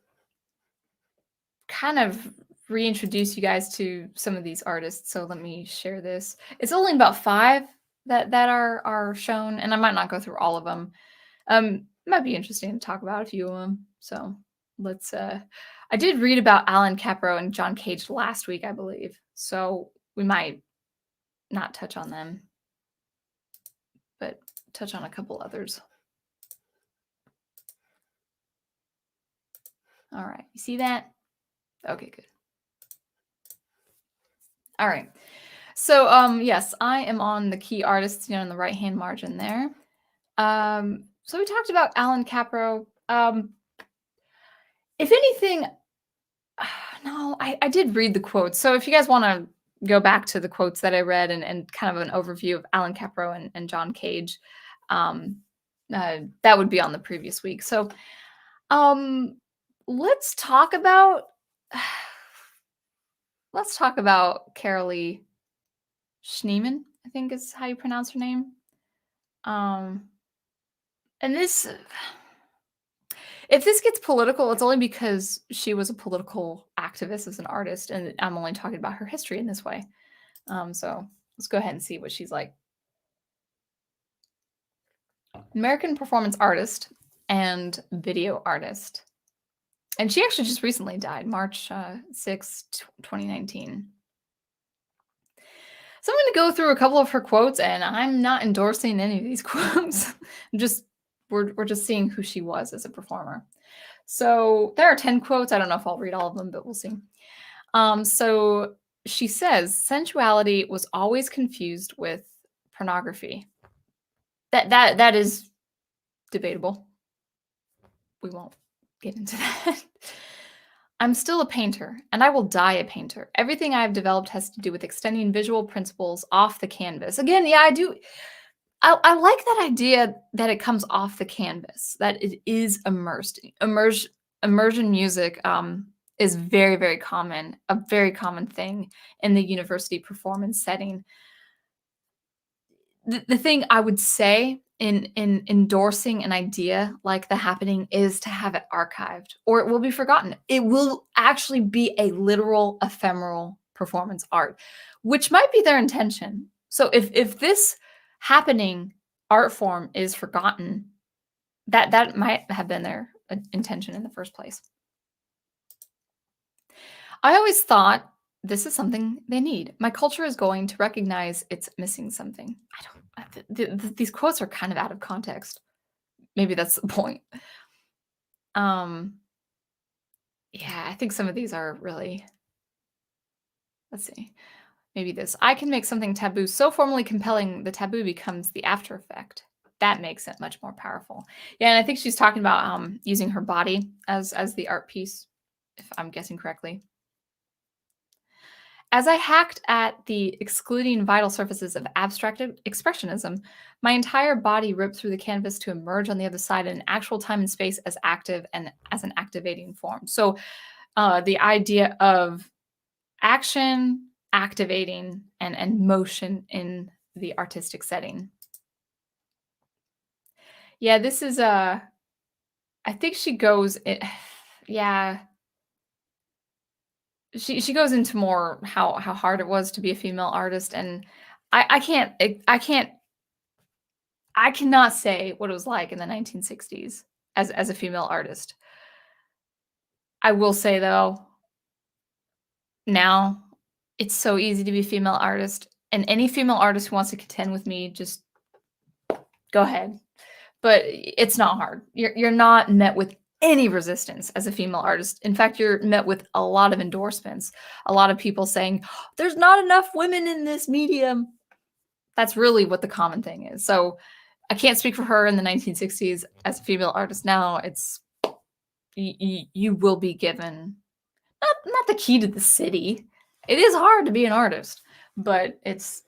kind of reintroduce you guys to some of these artists. So let me share this. It's only about 5 that are shown, and I might not go through all of them. It might be interesting to talk about a few of them. So let's I did read about Alan Capro and John Cage last week, I believe. So we might not touch on them, but touch on a couple others. All right. You see that? Okay, good. All right. So yes, I am on the key artists, in the right-hand margin there. So we talked about Alan Capro. If anything, no, I did read the quotes. So if you guys want to go back to the quotes that I read and kind of an overview of Alan Capro and John Cage, that would be on the previous week. So let's talk about Carolee Schneemann, I think is how you pronounce her name. And this, if this gets political, it's only because she was a political activist as an artist, and I'm only talking about her history in this way. So let's go ahead and see what she's like. American performance artist and video artist. And she actually just recently died, March 6, 2019. So I'm going to go through a couple of her quotes, and I'm not endorsing any of these quotes. We're just seeing who she was as a performer. So there are 10 quotes. I don't know if I'll read all of them, but we'll see. So she says, sensuality was always confused with pornography. That is debatable. We won't get into that. I'm still a painter, and I will die a painter. Everything I have developed has to do with extending visual principles off the canvas. Again, yeah, I do. I like that idea that it comes off the canvas, that it is immersed. Immersion music is very, very common, a very common thing in the university performance setting. The thing I would say in endorsing an idea like The Happening is to have it archived, or it will be forgotten. It will actually be a literal ephemeral performance art, which might be their intention. So if this happening art form is forgotten, that might have been their intention in the first place. I always thought this is something they need. My culture is going to recognize it's missing something. These quotes are kind of out of context. Maybe that's the point. Yeah, I think some of these are really, let's see, maybe this. I can make something taboo so formally compelling, the taboo becomes the after effect. That makes it much more powerful. Yeah, and I think she's talking about using her body as the art piece, if I'm guessing correctly. As I hacked at the excluding vital surfaces of abstract expressionism, my entire body ripped through the canvas to emerge on the other side in actual time and space as active and as an activating form. So the idea of action, activating, and motion in the artistic setting. Yeah, this is I think she goes yeah, she goes into more how hard it was to be a female artist, and I can't I cannot say what it was like in the 1960s as a female artist. I will say though, now it's so easy to be a female artist, and any female artist who wants to contend with me, just go ahead. But it's not hard. You're not met with any resistance as a female artist. In fact, you're met with a lot of endorsements, a lot of people saying, "There's not enough women in this medium." That's really what the common thing is. So I can't speak for her in the 1960s. As a female artist now, it's you will be given not the key to the city. It is hard to be an artist, but it's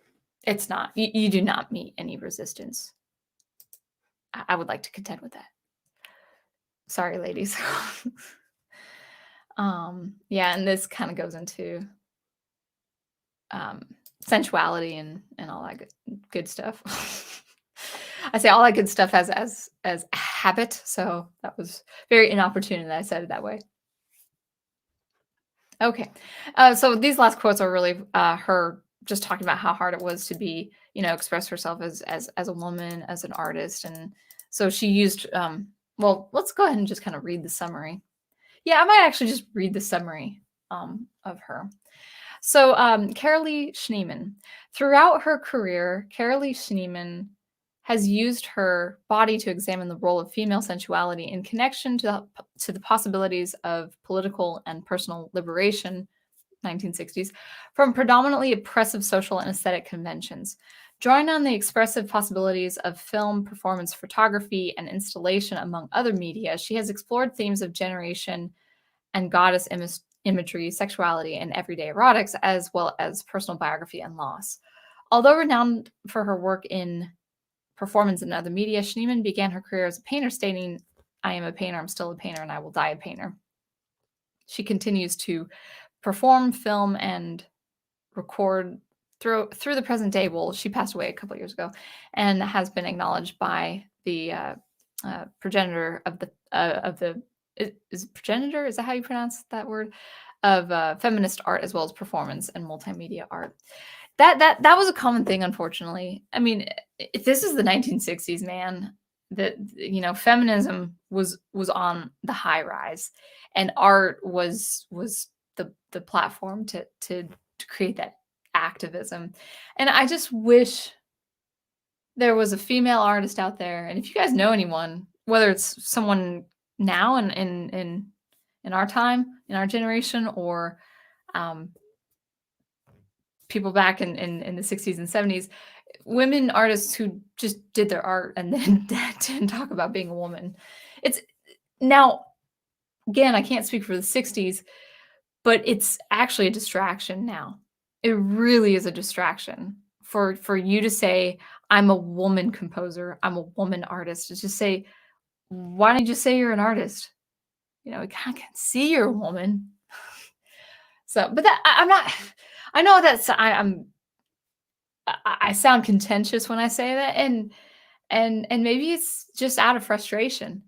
not. You do not meet any resistance. I would like to contend with that. Sorry, ladies. Yeah, and this kind of goes into um, sensuality and all that good stuff. I say all that good stuff as habit, so that was very inopportune that I said it that way. Okay, so these last quotes are really her just talking about how hard it was to be, express herself as a woman, as an artist, and so she used. Well, let's go ahead and just kind of read the summary. Yeah, I might actually just read the summary of her. So, Carolee Schneemann. Throughout her career, Carolee Schneemann has used her body to examine the role of female sensuality in connection to the possibilities of political and personal liberation, 1960s, from predominantly oppressive social and aesthetic conventions. Drawing on the expressive possibilities of film, performance photography, and installation, among other media, she has explored themes of generation and goddess imagery, sexuality, and everyday erotics, as well as personal biography and loss. Although renowned for her work in performance and other media, Schneemann began her career as a painter, stating, "I am a painter, I'm still a painter, and I will die a painter." She continues to perform, film, and record through the present day. Well, she passed away a couple of years ago, and has been acknowledged by the progenitor of the is progenitor, is that how you pronounce that word, of feminist art, as well as performance and multimedia art. That was a common thing, unfortunately. I mean, if this is the 1960s, man, that feminism was on the high rise, and art was the platform to create that activism. And I just wish there was a female artist out there, and if you guys know anyone, whether it's someone now in our time, in our generation, or um, people back in the 60s and 70s, women artists who just did their art and then didn't talk about being a woman. It's now, again, I can't speak for the 60s, but it's actually a distraction now. It really is a distraction for you to say, "I'm a woman composer, I'm a woman artist." To just say, why don't you just say you're an artist? We kind of can see you're a woman. So, but I'm not. I know that's I sound contentious when I say that, and maybe it's just out of frustration.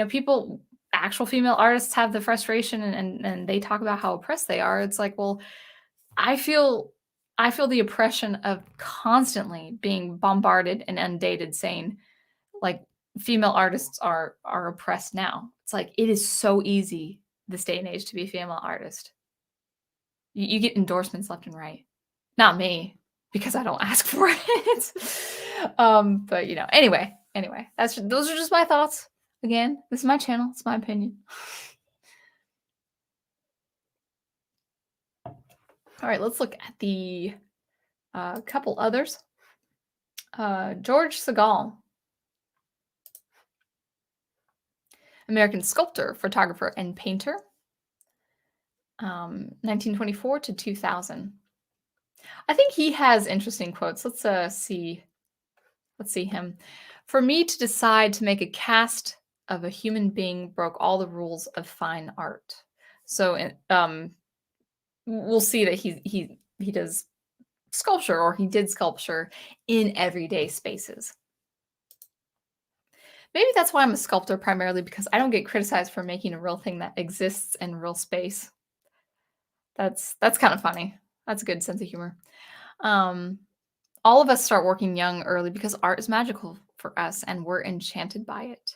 People, actual female artists, have the frustration, and they talk about how oppressed they are. It's like, well, I feel the oppression of constantly being bombarded and inundated, saying like female artists are oppressed now. It's like it is so easy this day and age to be a female artist. You get endorsements left and right. Not me, because I don't ask for it. But anyway, those are just my thoughts. Again, this is my channel. It's my opinion. All right, let's look at the couple others. George Segal, American sculptor, photographer, and painter. 1924 to 2000. I think he has interesting quotes. Let's see. Let's see him. "For me to decide to make a cast of a human being broke all the rules of fine art." So, we'll see that he does sculpture, or he did sculpture in everyday spaces. Maybe that's why I'm a sculptor primarily, because I don't get criticized for making a real thing that exists in real space. That's kind of funny. That's a good sense of humor. Um, all of us start working young early because art is magical for us and we're enchanted by it.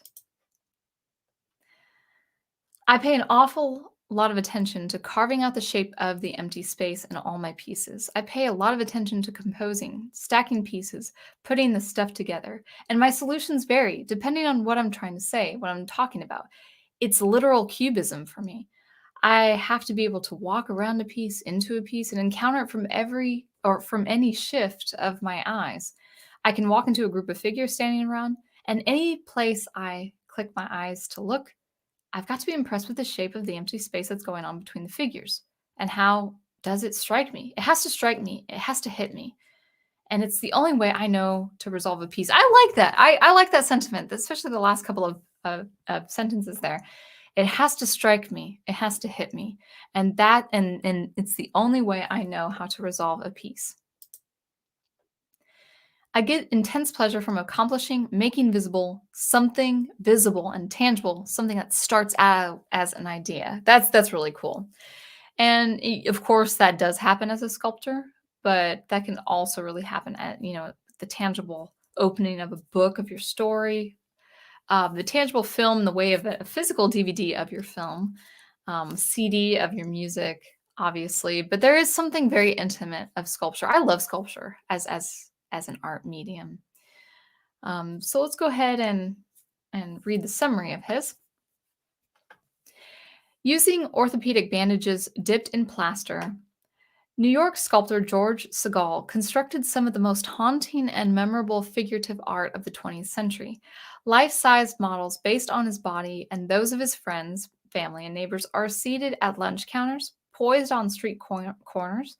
I pay an awful lot of attention to carving out the shape of the empty space in all my pieces. I pay a lot of attention to composing, stacking pieces, putting the stuff together. And my solutions vary depending on what I'm trying to say, what I'm talking about. It's literal cubism for me. I have to be able to walk around a piece, into a piece, and encounter it from every or from any shift of my eyes. I can walk into a group of figures standing around, and any place I click my eyes to look, I've got to be impressed with the shape of the empty space that's going on between the figures. And how does it strike me? It has to strike me, it has to hit me. And it's the only way I know to resolve a piece. I like that. I like that sentiment, especially the last couple of sentences there. It has to strike me. It has to hit me. And it's the only way I know how to resolve a piece. I get intense pleasure from accomplishing, making something visible and tangible, something that starts out as an idea. That's really cool. And of course, that does happen as a sculptor, but that can also really happen at the tangible opening of a book of your story, the tangible film in the way of a physical DVD of your film, CD of your music, obviously. But there is something very intimate of sculpture. I love sculpture as an art medium. So let's go ahead and read the summary of his. Using orthopedic bandages dipped in plaster, New York sculptor George Segal constructed some of the most haunting and memorable figurative art of the 20th century. Life-sized models based on his body and those of his friends, family, and neighbors are seated at lunch counters, poised on street corners,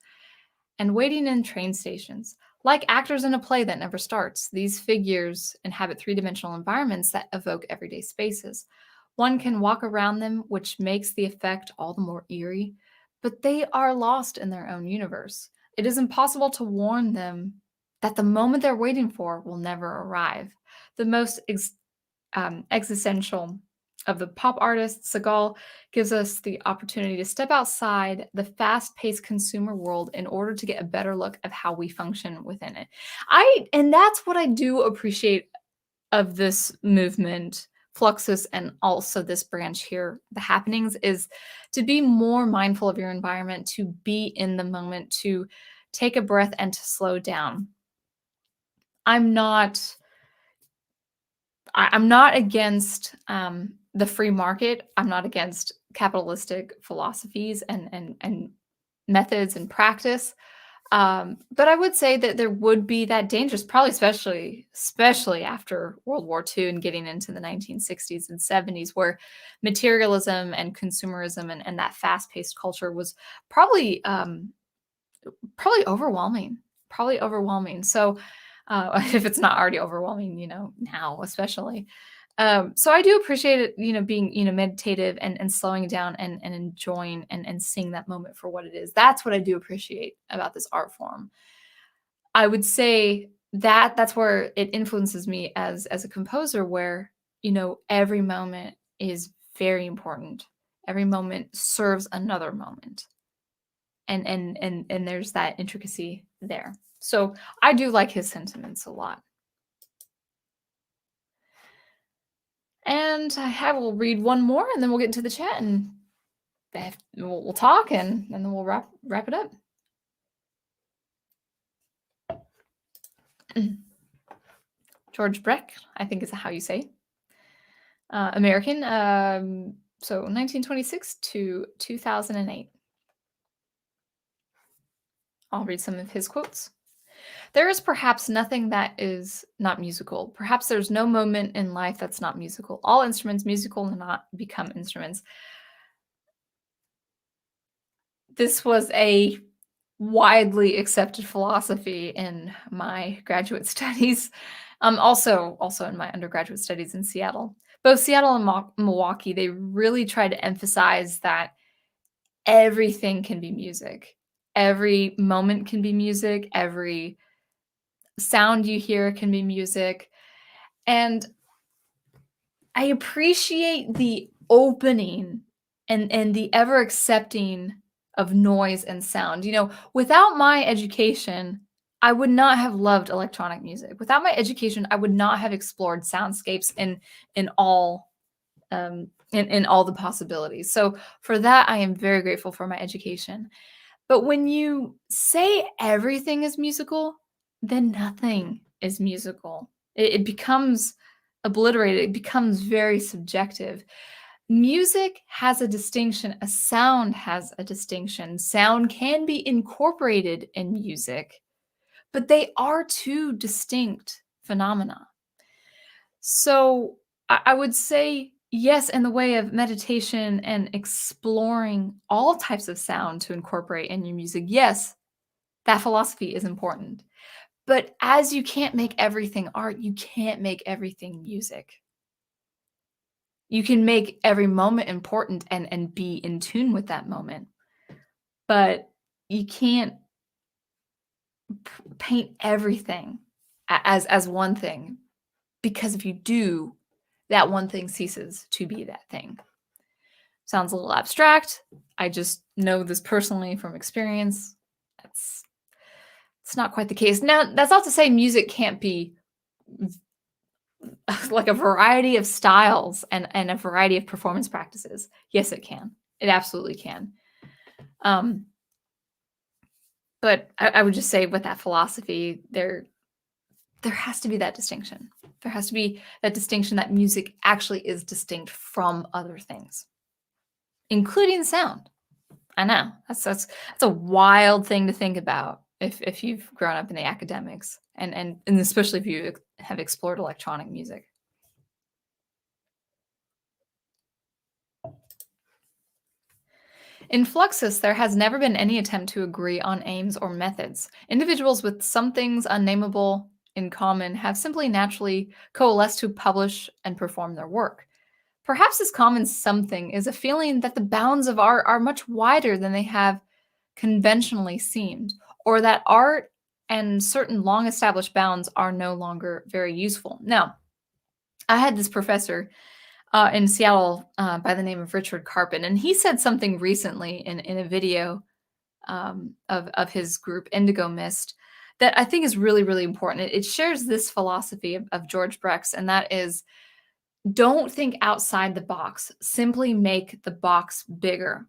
and waiting in train stations. Like actors in a play that never starts, these figures inhabit three-dimensional environments that evoke everyday spaces. One can walk around them, which makes the effect all the more eerie, but they are lost in their own universe. It is impossible to warn them that the moment they're waiting for will never arrive. The most existential of the pop artists, Segal gives us the opportunity to step outside the fast-paced consumer world in order to get a better look at how we function within it. And that's what I do appreciate of this movement, Fluxus, and also this branch here, the happenings, is to be more mindful of your environment, to be in the moment, to take a breath and to slow down. I'm not against the free market. I'm not against capitalistic philosophies and methods and practice. But I would say that there would be that dangerous, probably especially after World War II and getting into the 1960s and 70s, where materialism and consumerism and that fast-paced culture was probably overwhelming. Probably overwhelming. So if it's not already overwhelming, now especially. So I do appreciate it, being, meditative and slowing down and enjoying and seeing that moment for what it is. That's what I do appreciate about this art form. I would say that that's where it influences me as a composer, where, every moment is very important. Every moment serves another moment. And there's that intricacy there. So I do like his sentiments a lot. And I will read one more, and then we'll get into the chat, and we'll talk, and then we'll wrap it up. George Breck, I think is how you say. American, so 1926 to 2008. I'll read some of his quotes. There is perhaps nothing that is not musical. Perhaps there's no moment in life that's not musical. All instruments musical and not become instruments. This was a widely accepted philosophy in my graduate studies. Also in my undergraduate studies in Seattle. Both Seattle and Milwaukee, they really tried to emphasize that everything can be music. Every moment can be music. Every sound you hear can be music. And I appreciate the opening and the ever accepting of noise and sound. Without my education, I would not have loved electronic music. Without my education, I would not have explored soundscapes in all in all the possibilities. So for that, I am very grateful for my education. But when you say everything is musical, then nothing is musical. It becomes obliterated. It becomes very subjective. Music has a distinction. A sound has a distinction. Sound can be incorporated in music, but they are two distinct phenomena. So I would say yes, in the way of meditation and exploring all types of sound to incorporate in your music. Yes, that philosophy is important. But as you can't make everything art, you can't make everything music. You can make every moment important and be in tune with that moment. But you can't paint everything as one thing, because if you do, that one thing ceases to be that thing. Sounds a little abstract. I just know this personally from experience. It's not quite the case. Now, that's not to say music can't be like a variety of styles and a variety of performance practices. Yes, it can. It absolutely can. But I would just say with that philosophy, there has to be that distinction. There has to be that distinction that music actually is distinct from other things, including sound. I know that's a wild thing to think about if you've grown up in the academics and especially if you have explored electronic music. In Fluxus, there has never been any attempt to agree on aims or methods. Individuals with some things unnameable in common have simply naturally coalesced to publish and perform their work. Perhaps this common something is a feeling that the bounds of art are much wider than they have conventionally seemed, or that art and certain long established bounds are no longer very useful. Now, I had this professor in Seattle by the name of Richard Carpin, and he said something recently in a video of his group Indigo Mist that I think is really, really important. It shares this philosophy of George Brecht's, and that is, don't think outside the box. Simply make the box bigger.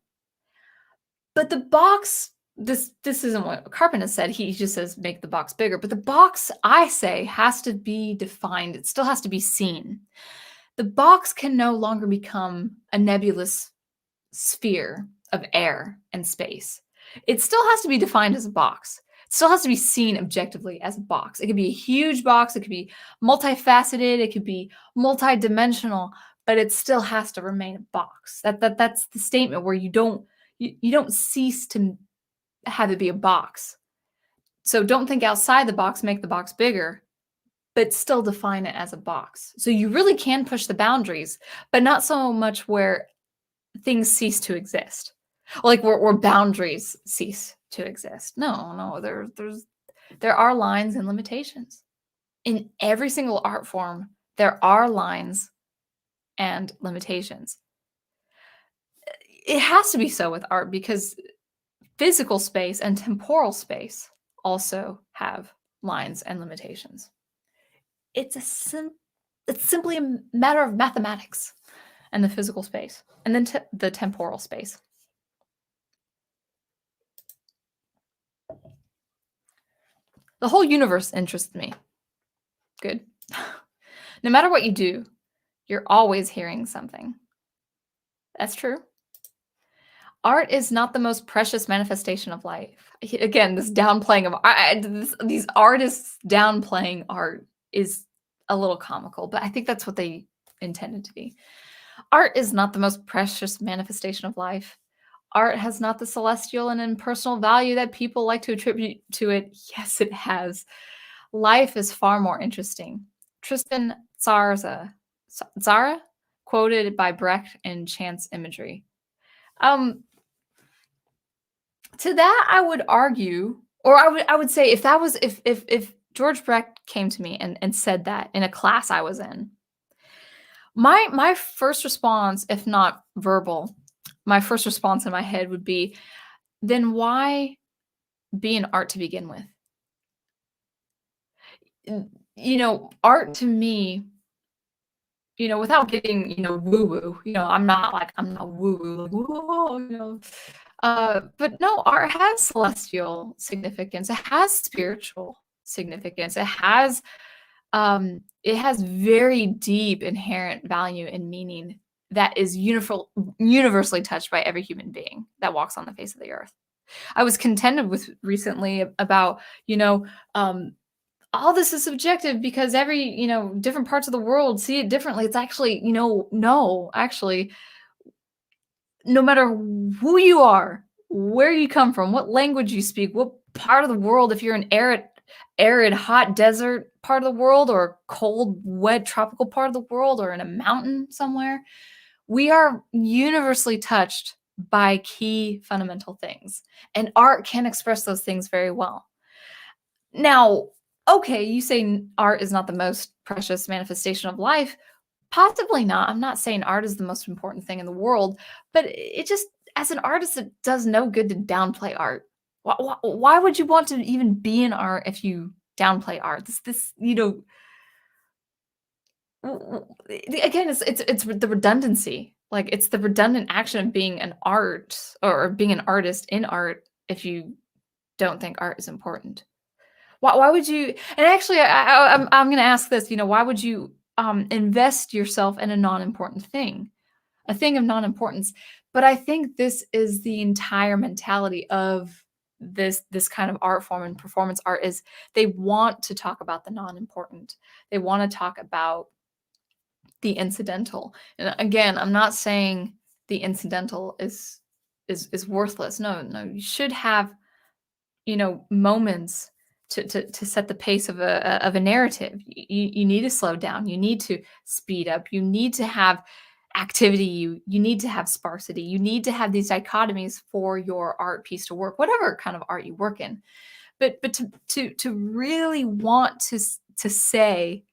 But the box, this isn't what Carpin has said. He just says make the box bigger. But the box, I say, has to be defined. It still has to be seen. The box can no longer become a nebulous sphere of air and space. It still has to be defined as a box. It still has to be seen objectively as a box. It could be a huge box. It could be multifaceted. It could be multidimensional, but it still has to remain a box. That's the statement where you don't cease to have it be a box. So don't think outside the box, make the box bigger, but still define it as a box. So you really can push the boundaries, but not so much where things cease to exist, like where boundaries cease to exist. No, there are lines and limitations. In every single art form, there are lines and limitations. It has to be so with art because physical space and temporal space also have lines and limitations. It's simply a matter of mathematics and the physical space, and then the temporal space. The whole universe interests me. Good. No matter what you do, you're always hearing something. That's true. Art is not the most precious manifestation of life. Again, this downplaying of these artists downplaying art is a little comical, but I think that's what they intended to be. Art is not the most precious manifestation of life. Art has not the celestial and impersonal value that people like to attribute to it. Yes, it has. Life is far more interesting. Tristan Tzara, quoted by Brecht in Chance Imagery. To that, I would argue, or I would say, if George Brecht came to me and said that in a class I was in, My first response, if not verbal, my first response in my head would be, then why be an art to begin with? Art to me, without getting, woo-woo, I'm not woo-woo, like, "Whoa," but no, art has celestial significance. It has spiritual significance. It has very deep inherent value and meaning that is universally touched by every human being that walks on the face of the earth. I was contended with recently about, you know, um, all this is subjective because every, different parts of the world see it differently. It's actually, no, actually, no matter who you are, where you come from, what language you speak, what part of the world, if you're an arid, hot desert part of the world or cold, wet, tropical part of the world or in a mountain somewhere, we are universally touched by key fundamental things. And art can express those things very well. Now, okay, you say art is not the most precious manifestation of life. Possibly not. I'm not saying art is the most important thing in the world, but it just, as an artist, it does no good to downplay art. Why would you want to even be in art if you downplay art? Again, it's the redundancy. Like, it's the redundant action of being an art or being an artist in art if you don't think art is important. Why would you? And actually, I'm gonna ask this, why would you, invest yourself in a non-important thing? A thing of non-importance. But I think this is the entire mentality of this kind of art form and performance art is they want to talk about the non-important. They wanna talk about the incidental. And again, I'm not saying the incidental is worthless. No, no, you should have, moments to set the pace of a narrative. You need to slow down. You need to speed up. You need to have activity. You need to have sparsity. You need to have these dichotomies for your art piece to work, whatever kind of art you work in. But to really want to say,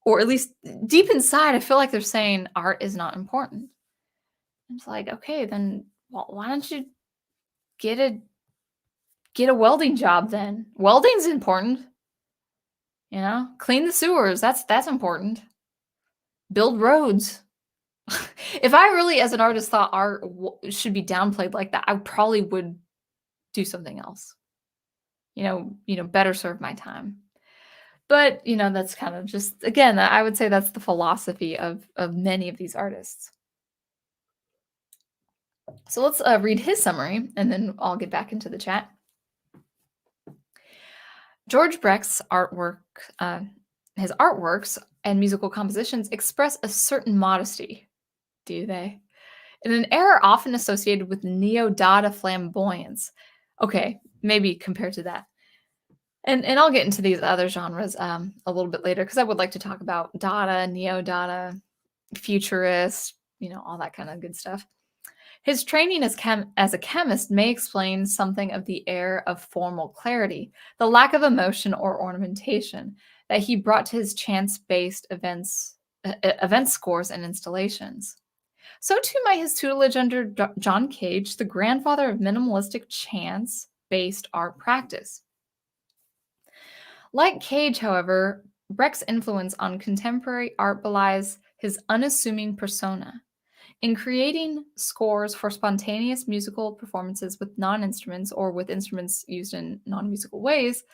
or at least deep inside, I feel like they're saying art is not important. It's like, okay, then why don't you get a get a welding job then? Welding's important. Clean the sewers. That's important. Build roads. If I really, as an artist, thought art should be downplayed like that, I probably would do something else. Better serve my time. But that's kind of just, again, I would say that's the philosophy of many of these artists. So let's read his summary, and then I'll get back into the chat. George Brecht's his artworks and musical compositions express a certain modesty, do they? In an era often associated with neo-Dada flamboyance. Okay, maybe compared to that. And I'll get into these other genres a little bit later because I would like to talk about Dada, neo-Dada, futurist, all that kind of good stuff. His training as a chemist may explain something of the air of formal clarity, the lack of emotion or ornamentation that he brought to his chance-based event scores and installations. So too might his tutelage under John Cage, the grandfather of minimalistic chance-based art practice. Like Cage, however, Brecht's influence on contemporary art belies his unassuming persona. In creating scores for spontaneous musical performances with non-instruments or with instruments used in non-musical ways,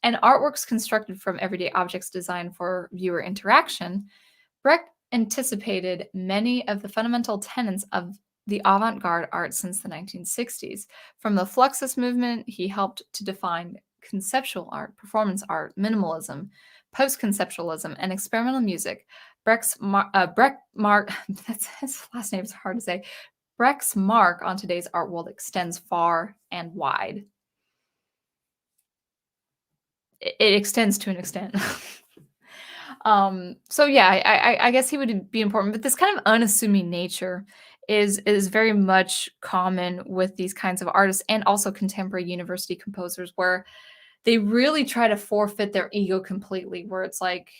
and artworks constructed from everyday objects designed for viewer interaction, Brecht anticipated many of the fundamental tenets of the avant-garde art since the 1960s. From the Fluxus movement, he helped to define conceptual art, performance art, minimalism, post-conceptualism, and experimental music. Brecht's mark, that's his last name is hard to say. Brecht's mark on today's art world extends far and wide. It extends to an extent. So yeah, I guess he would be important, but this kind of unassuming nature is very much common with these kinds of artists and also contemporary university composers where they really try to forfeit their ego completely, where it's like,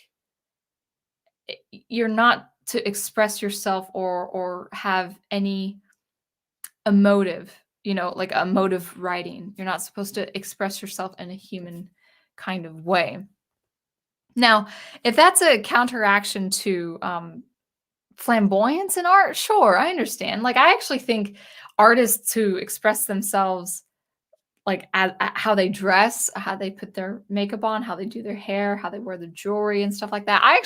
you're not to express yourself or have any emotive, like emotive writing. You're not supposed to express yourself in a human kind of way. Now, if that's a counteraction to flamboyance in art, sure, I understand. Like, I actually think artists who express themselves like at how they dress, how they put their makeup on, how they do their hair, how they wear the jewelry and stuff like that. I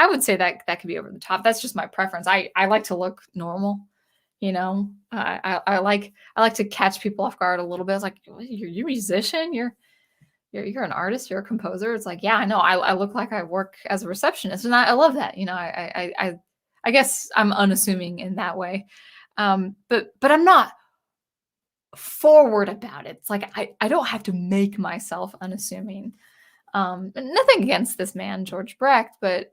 would say that that could be over the top. That's just my preference. I like to look normal, you know. I like to catch people off guard a little bit. It's like, "What, you're a musician, you're an artist, you're a composer." It's like, yeah, I know. I look like I work as a receptionist, and I love that. I guess I'm unassuming in that way, but I'm not forward about it. It's like I don't have to make myself unassuming. Nothing against this man, George Brecht, but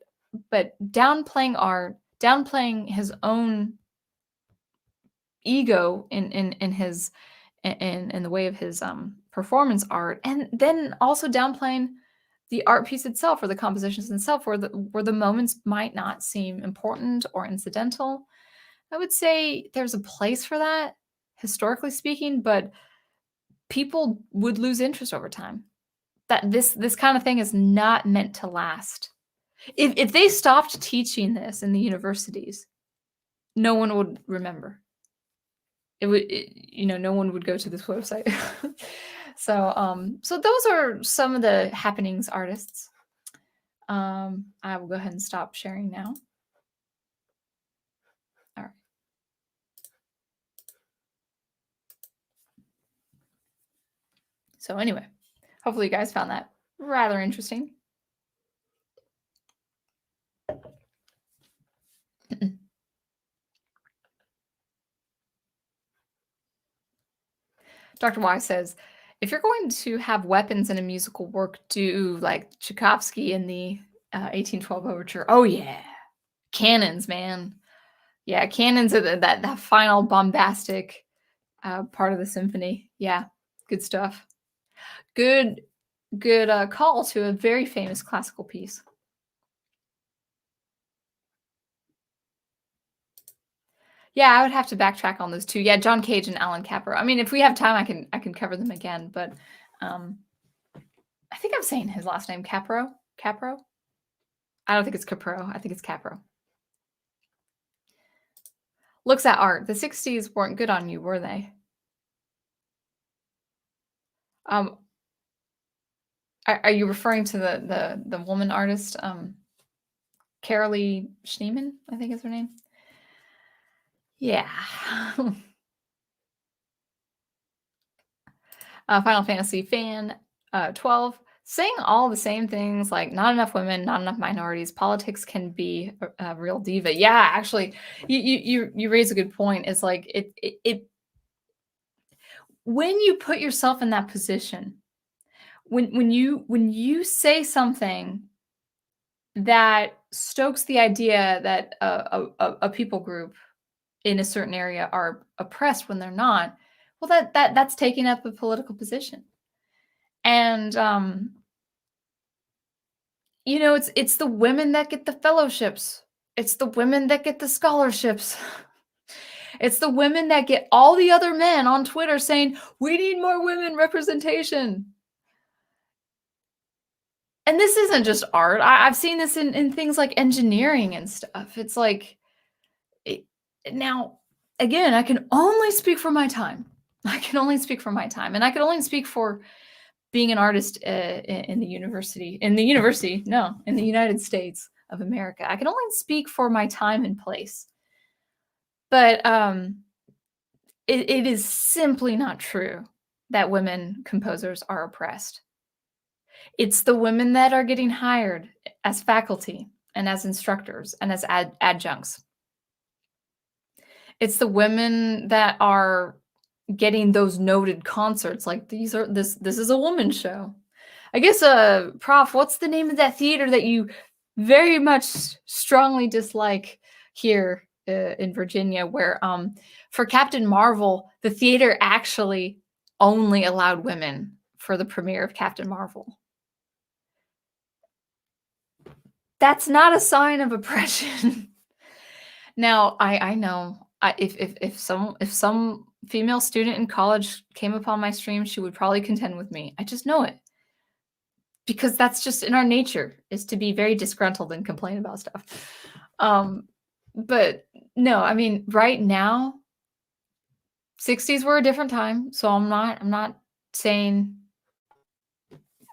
downplaying art, downplaying his own ego in the way of his performance art, and then also downplaying the art piece itself or the compositions itself, where the moments might not seem important or incidental. I would say there's a place for that, historically speaking, but people would lose interest over time. That this kind of thing is not meant to last. If they stopped teaching this in the universities, no one would remember. No one would go to this website. So those are some of the happenings artists. I will go ahead and stop sharing now. All right. So anyway, hopefully you guys found that rather interesting. Dr. Y says, if you're going to have weapons in a musical work, do like Tchaikovsky in the 1812 overture. Oh yeah, cannons, man. Yeah, cannons are that final bombastic part of the symphony. Yeah, good stuff. Good call to a very famous classical piece. Yeah, I would have to backtrack on those two. Yeah, John Cage and Alan Capro. I mean, if we have time, I can cover them again. But I think I'm saying his last name, Capro. Capro. I don't think it's Capro. I think it's Capro. Looks at art. The 60s weren't good on you, were they? Are you referring to the woman artist, Carolee Schneemann, I think is her name? Yeah. Final Fantasy fan 12, saying all the same things like not enough women, not enough minorities. Politics can be a real diva. Yeah, actually, you raise a good point. It's like it when you put yourself in that position, when you say something that stokes the idea that a people group in a certain area are oppressed when they're not, well, that's taking up a political position. And it's the women that get the fellowships. It's the women that get the scholarships. It's the women that get all the other men on Twitter saying, "We need more women representation." And this isn't just art. I've seen this in things like engineering and stuff. It's like, now, again, I can only speak for my time. I can only speak for my time, and I can only speak for being an artist in the university. In the university, no, in the United States of America. I can only speak for my time and place. But it is simply not true that women composers are oppressed. It's the women that are getting hired as faculty and as instructors and as adjuncts. It's the women that are getting those noted concerts. Like, this is a woman's show. I guess, Prof, what's the name of that theater that you very much strongly dislike here in Virginia, where for Captain Marvel, the theater actually only allowed women for the premiere of Captain Marvel? That's not a sign of oppression. Now, I know if some female student in college came upon my stream, she would probably contend with me. I just know it because that's just in our nature is to be very disgruntled and complain about stuff. Um, but no, I mean, right now, 60s were a different time, so saying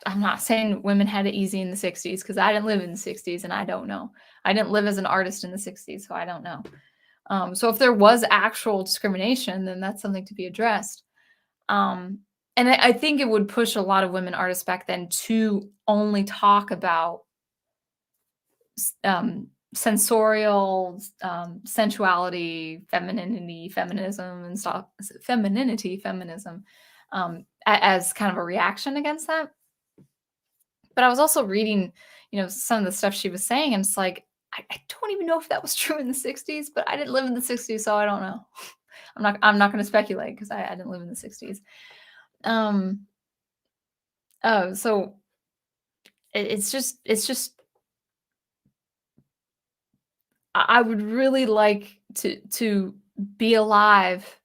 I'm not saying women had it easy in the 60s because I didn't live in the 60s and I don't know. I didn't live as an artist in the 60s, so I don't know. So if there was actual discrimination, then that's something to be addressed. Um, and I think it would push a lot of women artists back then to only talk about sensorial, sensuality, femininity, feminism, and stuff. Femininity, feminism, as kind of a reaction against that. But I was also reading, some of the stuff she was saying, and it's like, I don't even know if that was true in the 60s, but I didn't live in the 60s, so I don't know. I'm not gonna speculate because I didn't live in the 60s. Um, so it's just I would really like to be alive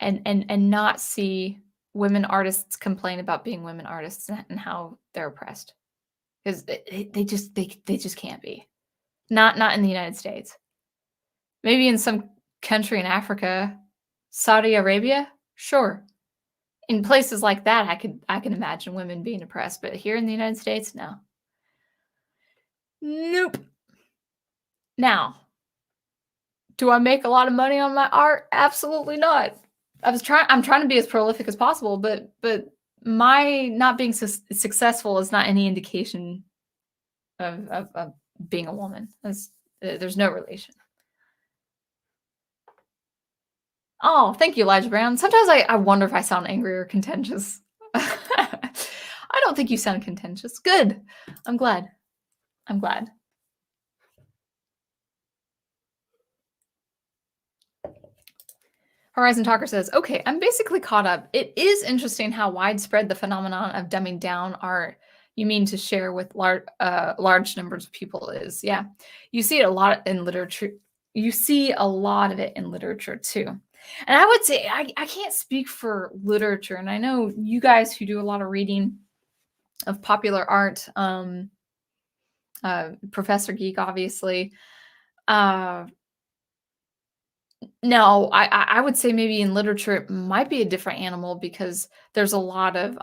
and not see women artists complain about being women artists and how they're oppressed. 'Cause they just can't be. Not in the United States. Maybe in some country in Africa, Saudi Arabia? Sure. In places like that, I can imagine women being oppressed, but here in the United States, no. Nope. Now, do I make a lot of money on my art? Absolutely not. I'm trying to be as prolific as possible, but my not being successful is not any indication of being a woman. There's no relation. Oh, thank you, Elijah Brown. Sometimes I wonder if I sound angry or contentious. I don't think you sound contentious. Good. I'm glad. I'm glad. Horizon Talker says, okay, I'm basically caught up. It is interesting how widespread the phenomenon of dumbing down art you mean to share with large numbers of people is. Yeah. You see it a lot in literature. You see a lot of it in literature too. And I would say I can't speak for literature. And I know you guys who do a lot of reading of popular art, Professor Geek, obviously. No, I would say maybe in literature it might be a different animal because there's a lot of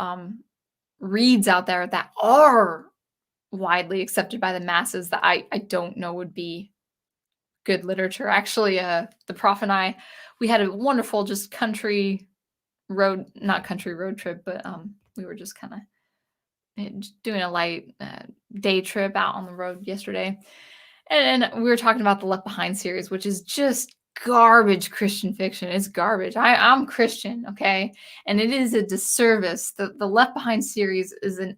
reads out there that are widely accepted by the masses that I don't know would be good literature. Actually, the prof and I, we had a wonderful just not country road trip, but we were just kind of doing a light day trip out on the road yesterday. And we were talking about the Left Behind series, which is just garbage Christian fiction. It's garbage. I'm Christian, okay? And it is a disservice. The Left Behind series is an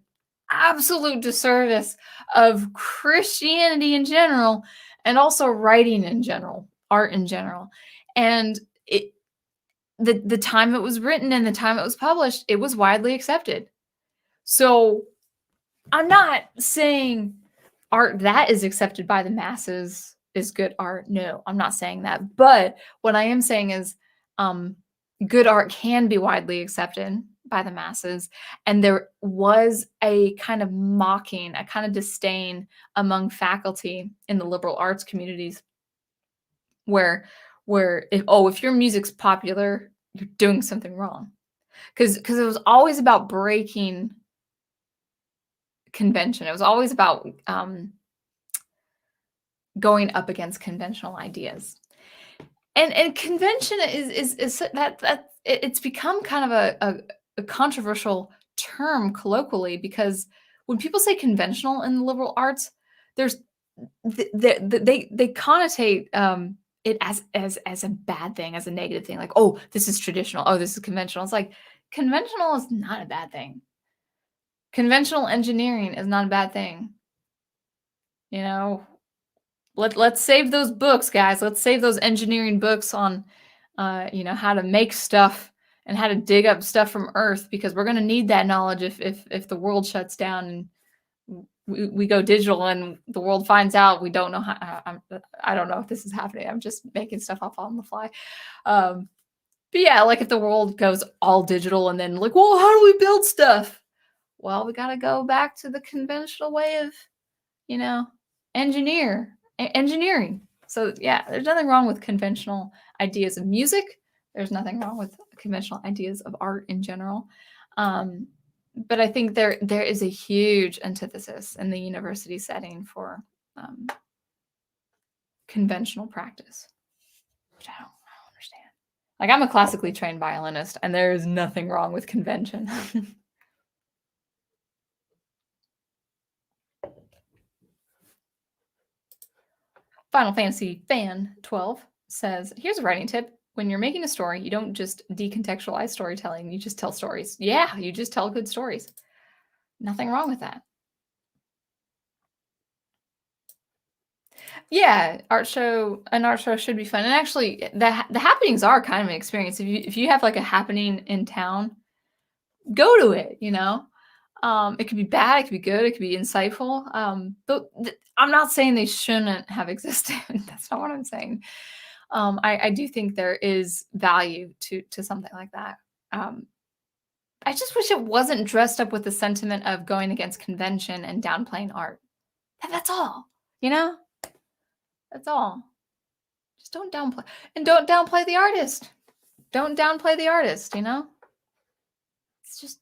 absolute disservice of Christianity in general and also writing in general, art in general. And the time it was written and the time it was published, it was widely accepted. So I'm not saying art that is accepted by the masses is good art. No, I'm not saying that. But what I am saying is good art can be widely accepted by the masses. And there was a kind of mocking, a kind of disdain among faculty in the liberal arts communities where if your music's popular, you're doing something wrong. Because it was always about breaking convention. It was always about going up against conventional ideas. And convention is that it's become kind of a controversial term colloquially because when people say conventional in the liberal arts, there's they connotate it as a bad thing, as a negative thing, like, oh, this is traditional, oh, this is conventional. It's like conventional is not a bad thing. Conventional engineering is not a bad thing. You know, let's save those books, guys. Let's save those engineering books on how to make stuff and how to dig up stuff from Earth because we're going to need that knowledge if the world shuts down and we go digital and the world finds out we don't know how. I don't know if this is happening. I'm just making stuff up on the fly. Um, but yeah, like if the world goes all digital and then like, well, how do we build stuff? Well, we got to go back to the conventional way of, you know, engineering. So yeah, there's nothing wrong with conventional ideas of music. There's nothing wrong with conventional ideas of art in general. Um, but I think there is a huge antithesis in the university setting for um, conventional practice, which I don't understand. Like I'm a classically trained violinist, and there is nothing wrong with convention. Final Fantasy Fan 12 says, here's a writing tip. When you're making a story, you don't just decontextualize storytelling, you just tell stories. Yeah, you just tell good stories. Nothing wrong with that. Yeah, an art show should be fun. And actually, the happenings are kind of an experience. If you have like a happening in town, go to it, you know? It could be bad, it could be good, it could be insightful. But I'm not saying they shouldn't have existed. That's not what I'm saying. I do think there is value to something like that. Um, I just wish it wasn't dressed up with the sentiment of going against convention and downplaying art. That's all, you know? That's all. Just don't downplay. And don't downplay the artist. Don't downplay the artist, you know? It's just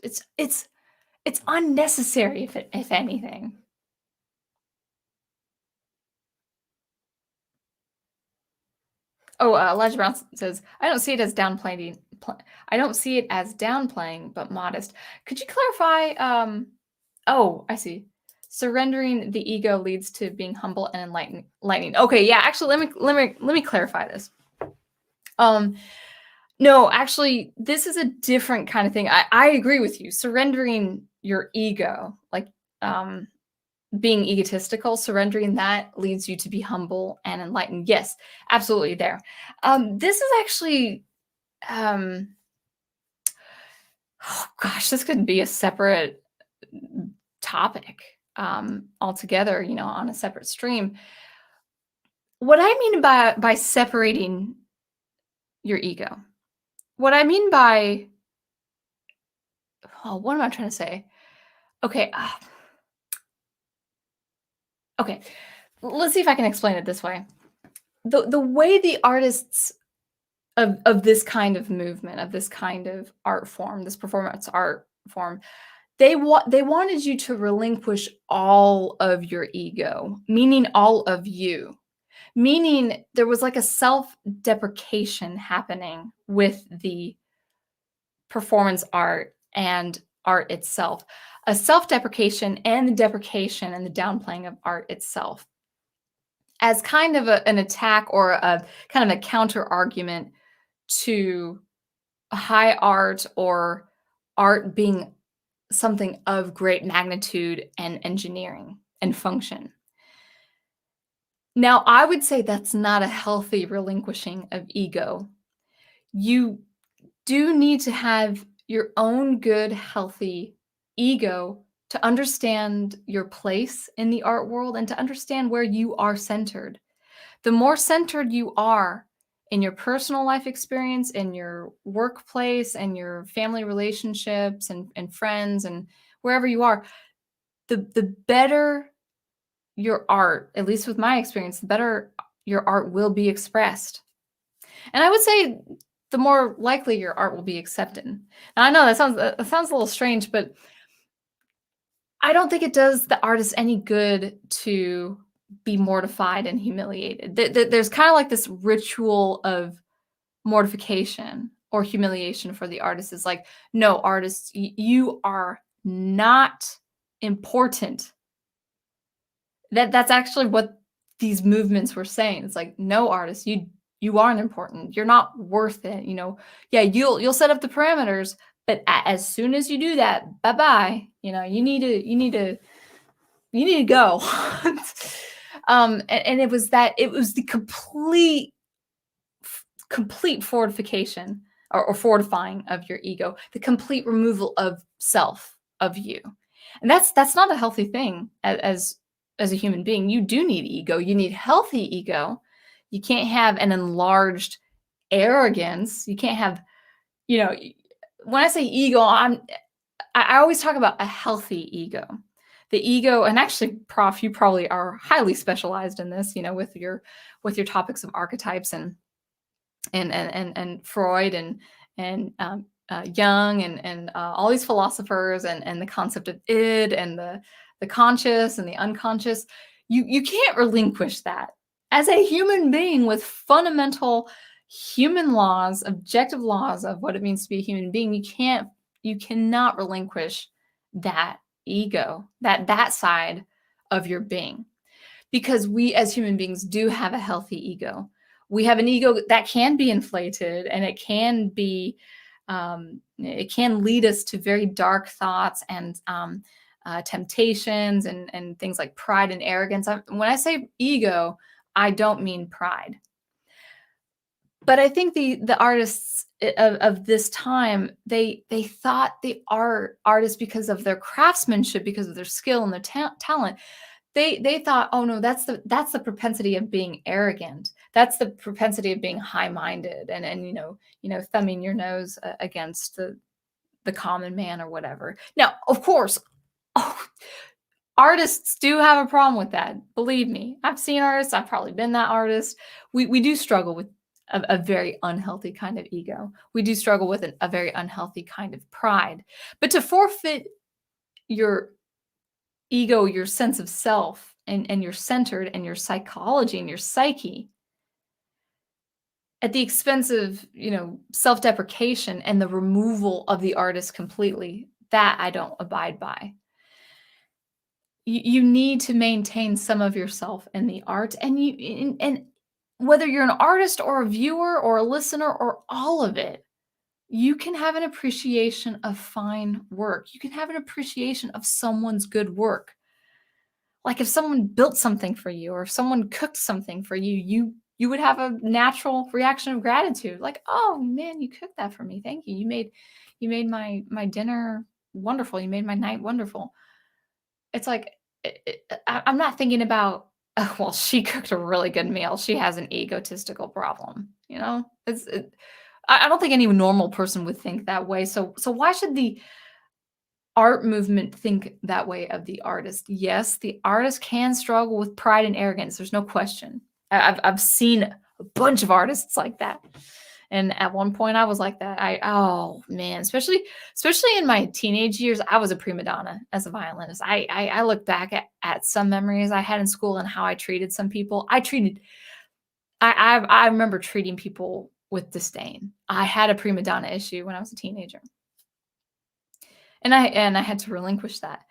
it's unnecessary if anything. Oh, Elijah Brown says, I don't see it as downplaying. I don't see it as downplaying, but modest. Could you clarify? Oh, I see. Surrendering the ego leads to being humble and enlightening. Okay, yeah. Actually, let me clarify this. No, actually, this is a different kind of thing. I agree with you. Surrendering your ego, like being egotistical, surrendering that leads you to be humble and enlightened. Yes, absolutely there. This is actually, oh gosh, this could be a separate topic altogether, you know, on a separate stream. What I mean by separating your ego, what I mean by, oh, what am I trying to say? Okay, okay. Let's see if I can explain it this way. The way the artists of this kind of movement, of this kind of art form, this performance art form, they wanted you to relinquish all of your ego, meaning all of you. Meaning there was like a self-deprecation happening with the performance art and art itself. A self-deprecation and the deprecation and the downplaying of art itself as kind of an attack or a kind of a counter argument to high art or art being something of great magnitude and engineering and function. Now, I would say that's not a healthy relinquishing of ego. You do need to have your own good, healthy ego to understand your place in the art world and to understand where you are centered. The more centered you are in your personal life experience, in your workplace, and your family relationships and friends, and wherever you are, the better your art, at least with my experience, the better your art will be expressed. And I would say the more likely your art will be accepted. Now, I know that sounds a little strange, but I don't think it does the artist any good to be mortified and humiliated. There's kind of like this ritual of mortification or humiliation for the artist. Is like, no, artists, you are not important. That's actually what these movements were saying. It's like, no, artists, you aren't important. You're not worth it. You know, yeah, you'll set up the parameters, but as soon as you do that, bye bye. You know, you need to go. And it was the complete fortification or fortifying of your ego, the complete removal of self, of you. And that's not a healthy thing as a human being. You do need ego. You need healthy ego. You can't have an enlarged arrogance. You can't have, you know, when I say ego, I always talk about a healthy ego. The ego, and actually, Prof, you probably are highly specialized in this, with your topics of archetypes and Freud and Jung and all these philosophers and the concept of id and the conscious and the unconscious. You can't relinquish that as a human being with fundamental human laws, objective laws of what it means to be a human being. You cannot relinquish that ego, that side of your being, because we as human beings do have a healthy ego. We have an ego that can be inflated, and it can lead us to very dark thoughts and temptations and things like pride and arrogance. When I say ego, I don't mean pride. But I think the artists of this time, they thought the artists, because of their craftsmanship, because of their skill and their talent, they thought, oh no, that's the propensity of being arrogant. That's the propensity of being high-minded and thumbing your nose against the common man or whatever. Now, of course, artists do have a problem with that. Believe me, I've seen artists. I've probably been that artist. We do struggle with a very unhealthy kind of ego. We do struggle with a very unhealthy kind of pride. But to forfeit your ego, your sense of self, and your centered and your psychology and your psyche at the expense of, self-deprecation and the removal of the artist completely, that I don't abide by. You need to maintain some of yourself in the art, and whether you're an artist or a viewer or a listener or all of it, you can have an appreciation of fine work. You can have an appreciation of someone's good work. Like if someone built something for you, or if someone cooked something for you, you would have a natural reaction of gratitude. Like, oh man, you cooked that for me. Thank you. You made my dinner wonderful. You made my night wonderful. It's like, I'm not thinking about, oh, well, she cooked a really good meal. She has an egotistical problem. I don't think any normal person would think that way. So why should the art movement think that way of the artist? Yes, the artist can struggle with pride and arrogance. There's no question. I've seen a bunch of artists like that. And at one point I was like that. Oh man, especially in my teenage years, I was a prima donna as a violinist. I look back at some memories I had in school and how I treated some people. I remember treating people with disdain. I had a prima donna issue when I was a teenager. And I had to relinquish that.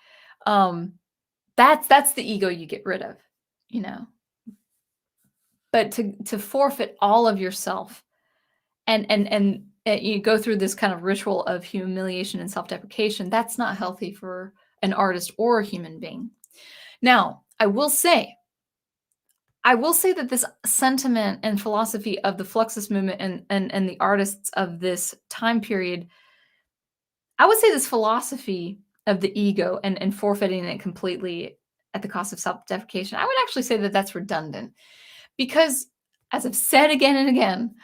That's the ego you get rid of, But to forfeit all of yourself and you go through this kind of ritual of humiliation and self-deprecation, that's not healthy for an artist or a human being. Now, I will say that this sentiment and philosophy of the Fluxus movement and the artists of this time period, I would say this philosophy of the ego and forfeiting it completely at the cost of self-deprecation, I would actually say that that's redundant. Because, as I've said again and again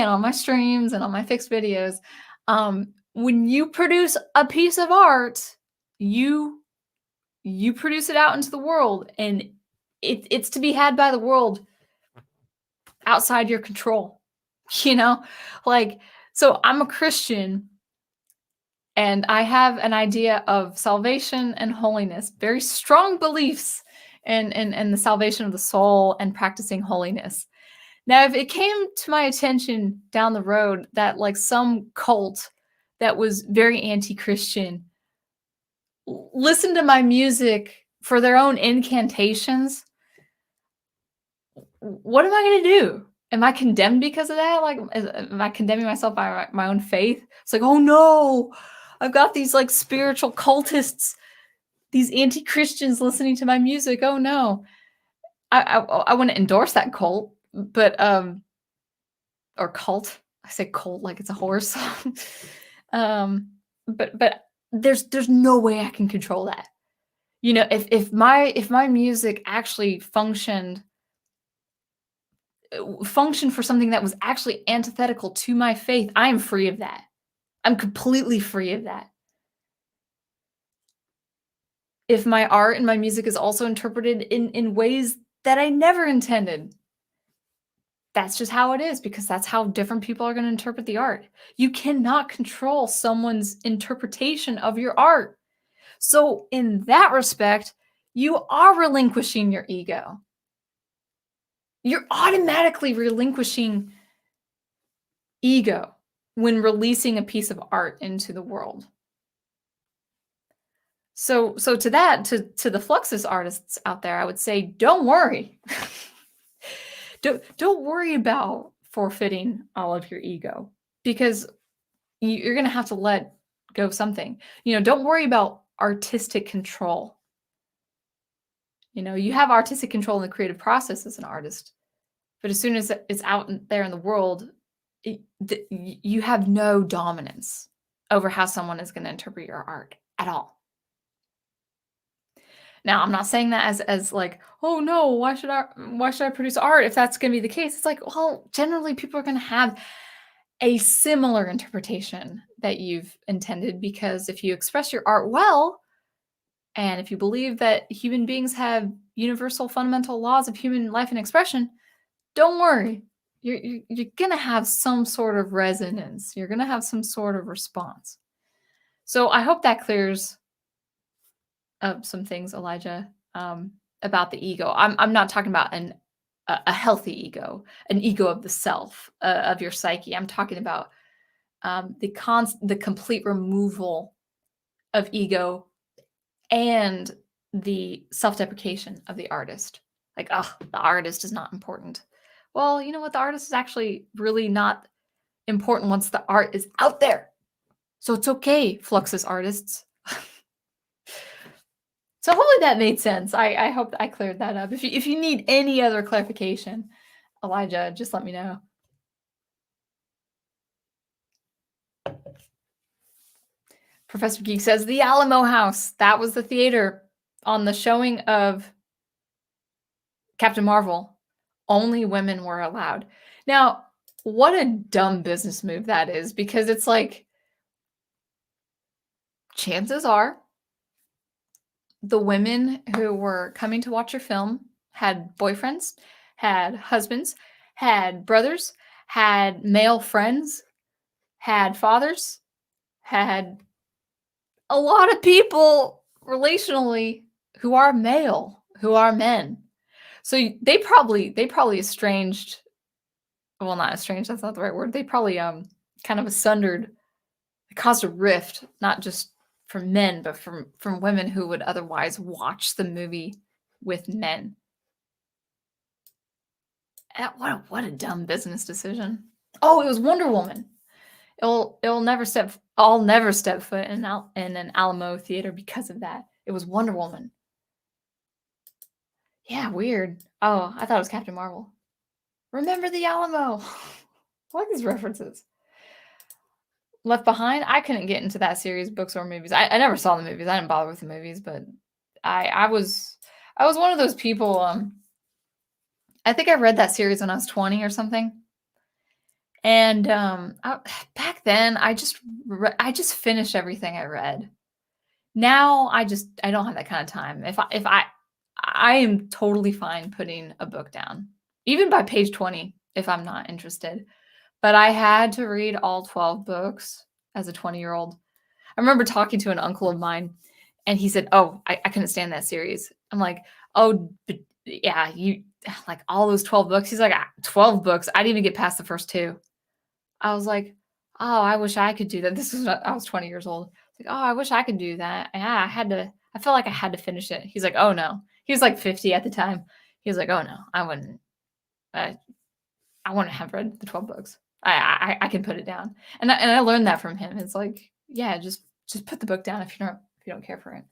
on my streams and on my fixed videos, when you produce a piece of art, you produce it out into the world, and it's to be had by the world outside your control. So I'm a Christian, and I have an idea of salvation and holiness, very strong beliefs in the salvation of the soul and practicing holiness. Now, if it came to my attention down the road that like some cult that was very anti-Christian listened to my music for their own incantations, what am I going to do? Am I condemned because of that? Like, am I condemning myself by my own faith? It's like, oh no, I've got these like spiritual cultists, these anti-Christians listening to my music. Oh no. I wouldn't endorse that cult, but or cult. I say cult like it's a horse. But there's no way I can control that. You know, if my music actually functioned for something that was actually antithetical to my faith, I am free of that. I'm completely free of that. If my art and my music is also interpreted in ways that I never intended, that's just how it is because that's how different people are going to interpret the art. You cannot control someone's interpretation of your art. So, in that respect, you are relinquishing your ego. You're automatically relinquishing ego when releasing a piece of art into the world. So to that, to the Fluxus artists out there, I would say, don't worry. Don't worry about forfeiting all of your ego because you're going to have to let go of something. You know, don't worry about artistic control. You know, you have artistic control in the creative process as an artist, but as soon as it's out there in the world, you have no dominance over how someone is going to interpret your art at all. Now, I'm not saying that as like, oh no, why should I produce art if that's going to be the case? It's like, well, generally people are going to have a similar interpretation that you've intended because if you express your art well, and if you believe that human beings have universal fundamental laws of human life and expression, don't worry. You're going to have some sort of resonance. You're going to have some sort of response. So I hope that clears up some things, Elijah, about the ego. I'm not talking about a healthy ego, an ego of the self, of your psyche. I'm talking about the complete removal of ego and the self-deprecation of the artist. Like, oh, the artist is not important. Well, you know what? The artist is actually really not important once the art is out there. So it's okay, Fluxus artists. So hopefully that made sense. I hope I cleared that up. If you need any other clarification, Elijah, just let me know. Professor Geek says the Alamo House. That was the theater on the showing of Captain Marvel. Only women were allowed. Now, what a dumb business move that is, because it's like, chances are the women who were coming to watch your film had boyfriends, had husbands, had brothers, had male friends, had fathers, had a lot of people relationally who are male, who are men. So they probably estranged, well, not estranged, that's not the right word. They probably kind of sundered, it caused a rift, not just from men, but from women who would otherwise watch the movie with men. What a dumb business decision. Oh, it was Wonder Woman. I'll never step foot in an Alamo theater because of that. It was Wonder Woman. Yeah, weird. Oh, I thought it was Captain Marvel. Remember the Alamo. I like these references. Left Behind, I couldn't get into that series, books or movies. I never saw the movies. I didn't bother with the movies, but I was one of those people. I think I read that series when I was 20 or something. And back then, I just finished everything I read. Now I don't have that kind of time. If I am totally fine putting a book down, even by page 20, if I'm not interested. But I had to read all 12 books as a 20-year-old. I remember talking to an uncle of mine, and he said, "Oh, I couldn't stand that series." I'm like, "Oh, but yeah, you like all those 12 books?" He's like, 12 books? I didn't even get past the first two." I was like, "Oh, I wish I could do that." This is I was 20 years old. Like, "Oh, I wish I could do that." Yeah, I felt like I had to finish it. He's like, "Oh no." He was like 50 at the time. He was like, "Oh no, I wouldn't. I wouldn't have read the 12 books. I can put it down." And I learned that from him. It's like, yeah, just put the book down if you don't care for it.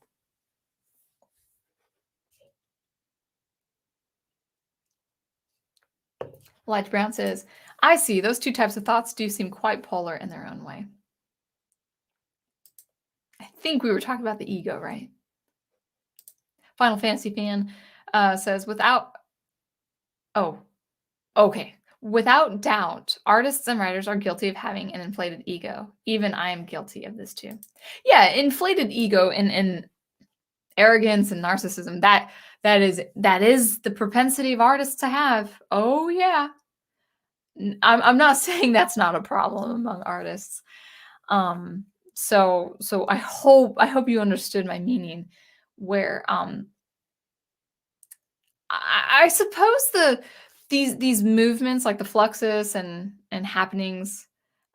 Elijah Brown says, "I see. Those two types of thoughts do seem quite polar in their own way." I think we were talking about the ego, right? Final Fantasy fan says, oh, okay. Without doubt, artists and writers are guilty of having an inflated ego. Even I am guilty of this too. Yeah, inflated ego and arrogance and narcissism. That is the propensity of artists to have. Oh yeah. I'm not saying that's not a problem among artists. Um, so I hope you understood my meaning where I suppose these movements like the fluxus and happenings,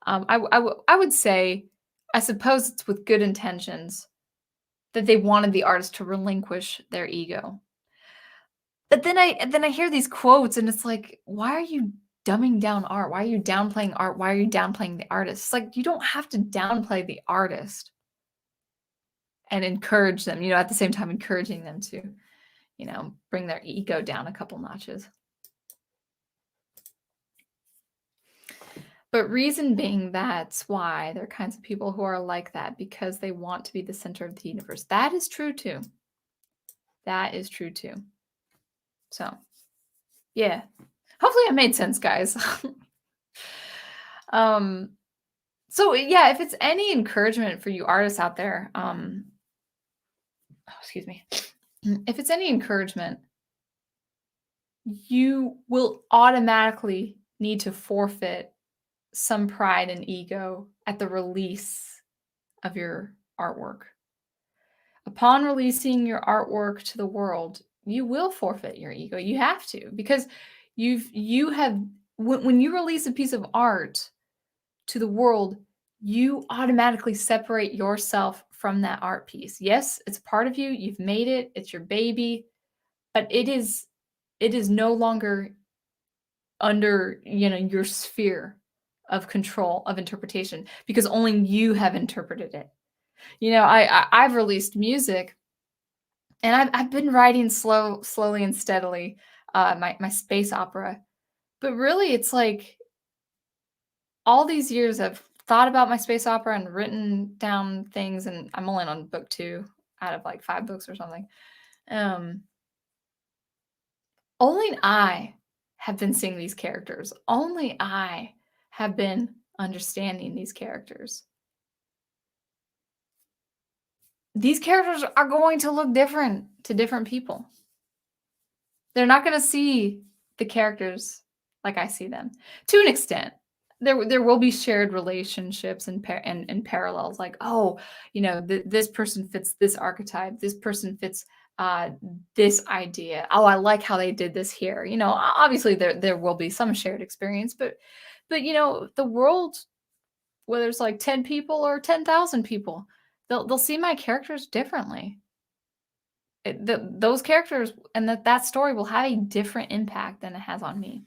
I would say I suppose it's with good intentions that they wanted the artist to relinquish their ego. But then I hear these quotes and it's like, why are you dumbing down art? Why are you downplaying art? Why are you downplaying the artist? It's like you don't have to downplay the artist and encourage them, at the same time encouraging them to, bring their ego down a couple notches. But reason being, that's why there are kinds of people who are like that, because they want to be the center of the universe. That is true too. That is true too. So, yeah. Hopefully I made sense, guys. So yeah, if it's any encouragement for you artists out there, excuse me. If it's any encouragement, you will automatically need to forfeit some pride and ego at the release of your artwork. Upon releasing your artwork to the world, you will forfeit your ego. You have to, because you have when you release a piece of art to the world, you automatically separate yourself from that art piece. Yes, it's part of you. You've made it. It's your baby, but it is no longer under, your sphere of control of interpretation, because only you have interpreted it. I've released music, and I've been writing slowly and steadily, my space opera. But really, it's like all these years I've thought about my space opera and written down things, and I'm only on book 2 out of like 5 books or something. Only I have been seeing these characters. Only I have been understanding these characters. These characters are going to look different to different people. They're not going to see the characters like I see them. To an extent, there will be shared relationships and parallels. Like, oh, this person fits this archetype. This person fits this idea. Oh, I like how they did this here. Obviously there will be some shared experience, but the world, whether it's like 10 people or 10,000 people, they'll see my characters differently. Those characters and that story will have a different impact than it has on me.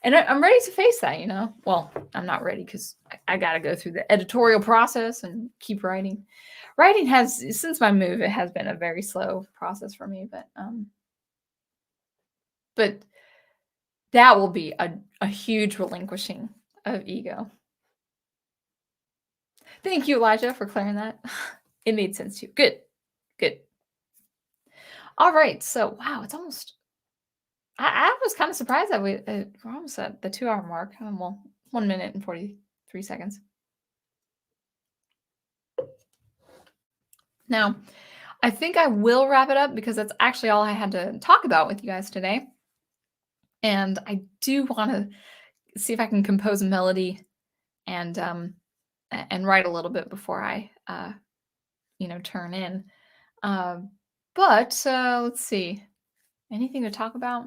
And I'm ready to face that, Well, I'm not ready because I got to go through the editorial process and keep writing. Writing has, since my move, it has been a very slow process for me, but that will be a huge relinquishing of ego. Thank you, Elijah, for clearing that. It made sense to you. Good. All right. So, wow, it's almost. I was kind of surprised that we're almost at the 2-hour mark. Well, 1 minute and 43 seconds. Now, I think I will wrap it up because that's actually all I had to talk about with you guys today. And I do want to see if I can compose a melody and write a little bit before I turn in. But let's see. Anything to talk about?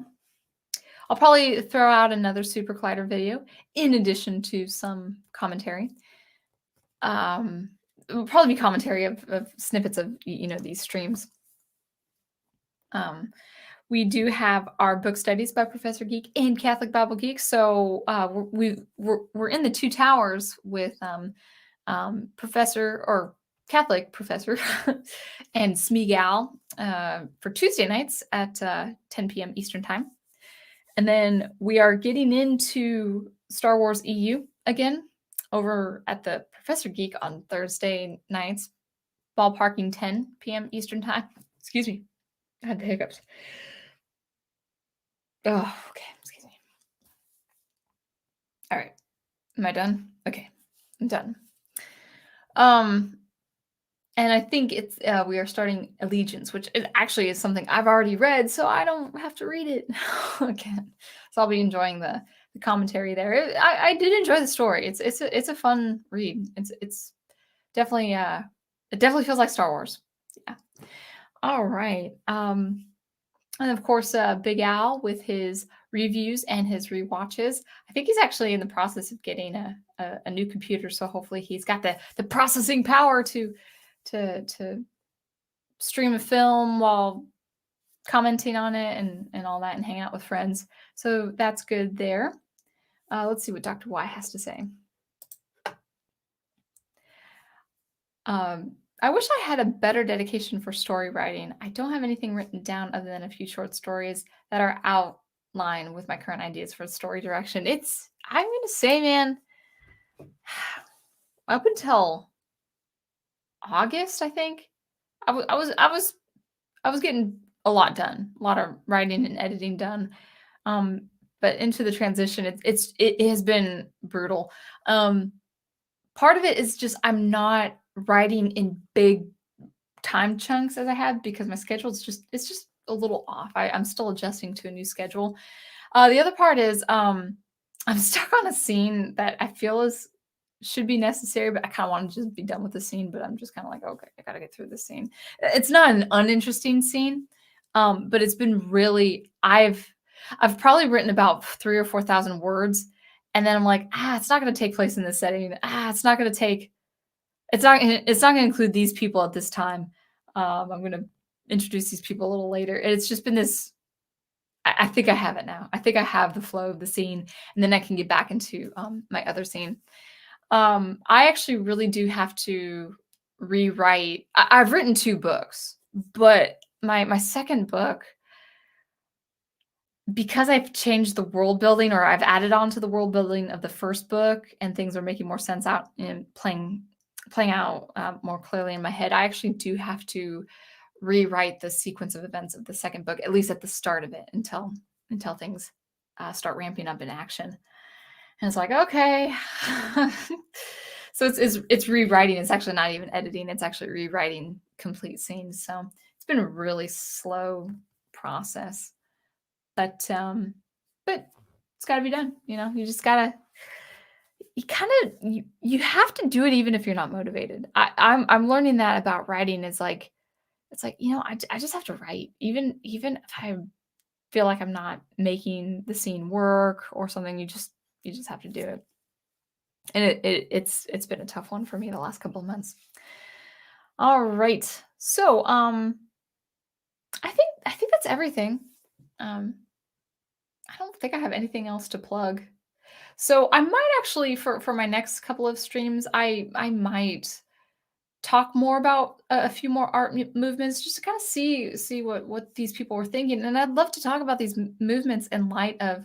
I'll probably throw out another SuperCollider video in addition to some commentary. It will probably be commentary of snippets of these streams. We do have our book studies by Professor Geek and Catholic Bible Geek. So we're in the two towers with Professor or Catholic Professor and Smeagol for Tuesday nights at 10 p.m. Eastern Time. And then we are getting into Star Wars EU again over at the Professor Geek on Thursday nights. ballparking 10 p.m. Eastern time. Excuse me. I had the hiccups. Oh, okay. Excuse me. All right. Am I done? Okay. I'm done. And I think it's we are starting Allegiance, which it actually is something I've already read, so I don't have to read it again. So I'll be enjoying the commentary there. I did enjoy the story. It's a fun read. It's definitely it definitely feels like Star Wars. Yeah. All right. And of course, Big Al with his reviews and his rewatches. I think he's actually in the process of getting a new computer, so hopefully he's got the processing power to stream a film while commenting on it and all that and hang out with friends. So that's good there. Let's see what Dr. Y has to say. I wish I had a better dedication for story writing. I don't have anything written down other than a few short stories that are outlined with my current ideas for story direction. I'm going to say, man, up until August, I think I was getting a lot done, a lot of writing and editing done. But into the transition, it has been brutal. Part of it is just I'm not writing in big time chunks as I have because my schedule is it's just a little off. I'm still adjusting to a new schedule. The other part is I'm stuck on a scene that I feel is should be necessary, but I kind of want to just be done with the scene. But I'm just kind of like, okay, I gotta get through this scene. It's not an uninteresting scene, but it's been really. I've probably written about 3,000 or 4,000 words, and then I'm like, it's not going to take place in this setting. It's not going to take. It's not going to include these people at this time. I'm going to introduce these people a little later. It's just been this. I think I have it now. I think I have the flow of the scene, and then I can get back into my other scene. I actually really do have to rewrite. I've written 2 books, but my second book, because I've changed the world building or I've added on to the world building of the first book and things are making more sense out and playing out more clearly in my head, I actually do have to rewrite the sequence of events of the second book, at least at the start of it, until things start ramping up in action. And it's like, okay. So it's rewriting. It's actually not even editing. It's actually rewriting complete scenes. So it's been a really slow process. But it's got to be done. You just gotta. You have to do it even if you're not motivated. I'm learning that about writing. Is like it's like I just have to write even if I feel like I'm not making the scene work or something. You just have to do it. And it's been a tough one for me the last couple of months. All right, so I think that's everything. I don't think I have anything else to plug. So I might actually for my next couple of streams, I might talk more about a few more art movements just to kind of see what these people were thinking. And I'd love to talk about these movements in light of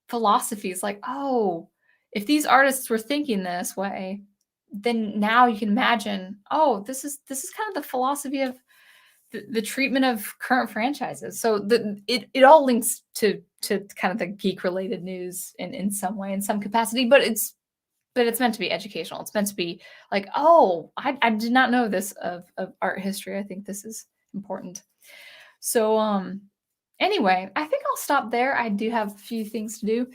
philosophies like, oh, if these artists were thinking this way, then now you can imagine, oh, this is kind of the philosophy of the treatment of current franchises. So it all links to kind of the geek related news in some way, in some capacity, but it's meant to be educational. It's meant to be like, oh, I did not know this of art history. I think this is important. So anyway, I think I'll stop there. I do have a few things to do.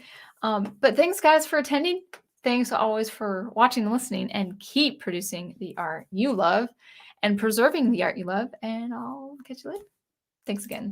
But thanks guys for attending. Thanks always for watching and listening, and keep producing the art you love and preserving the art you love. And I'll catch you later. Thanks again.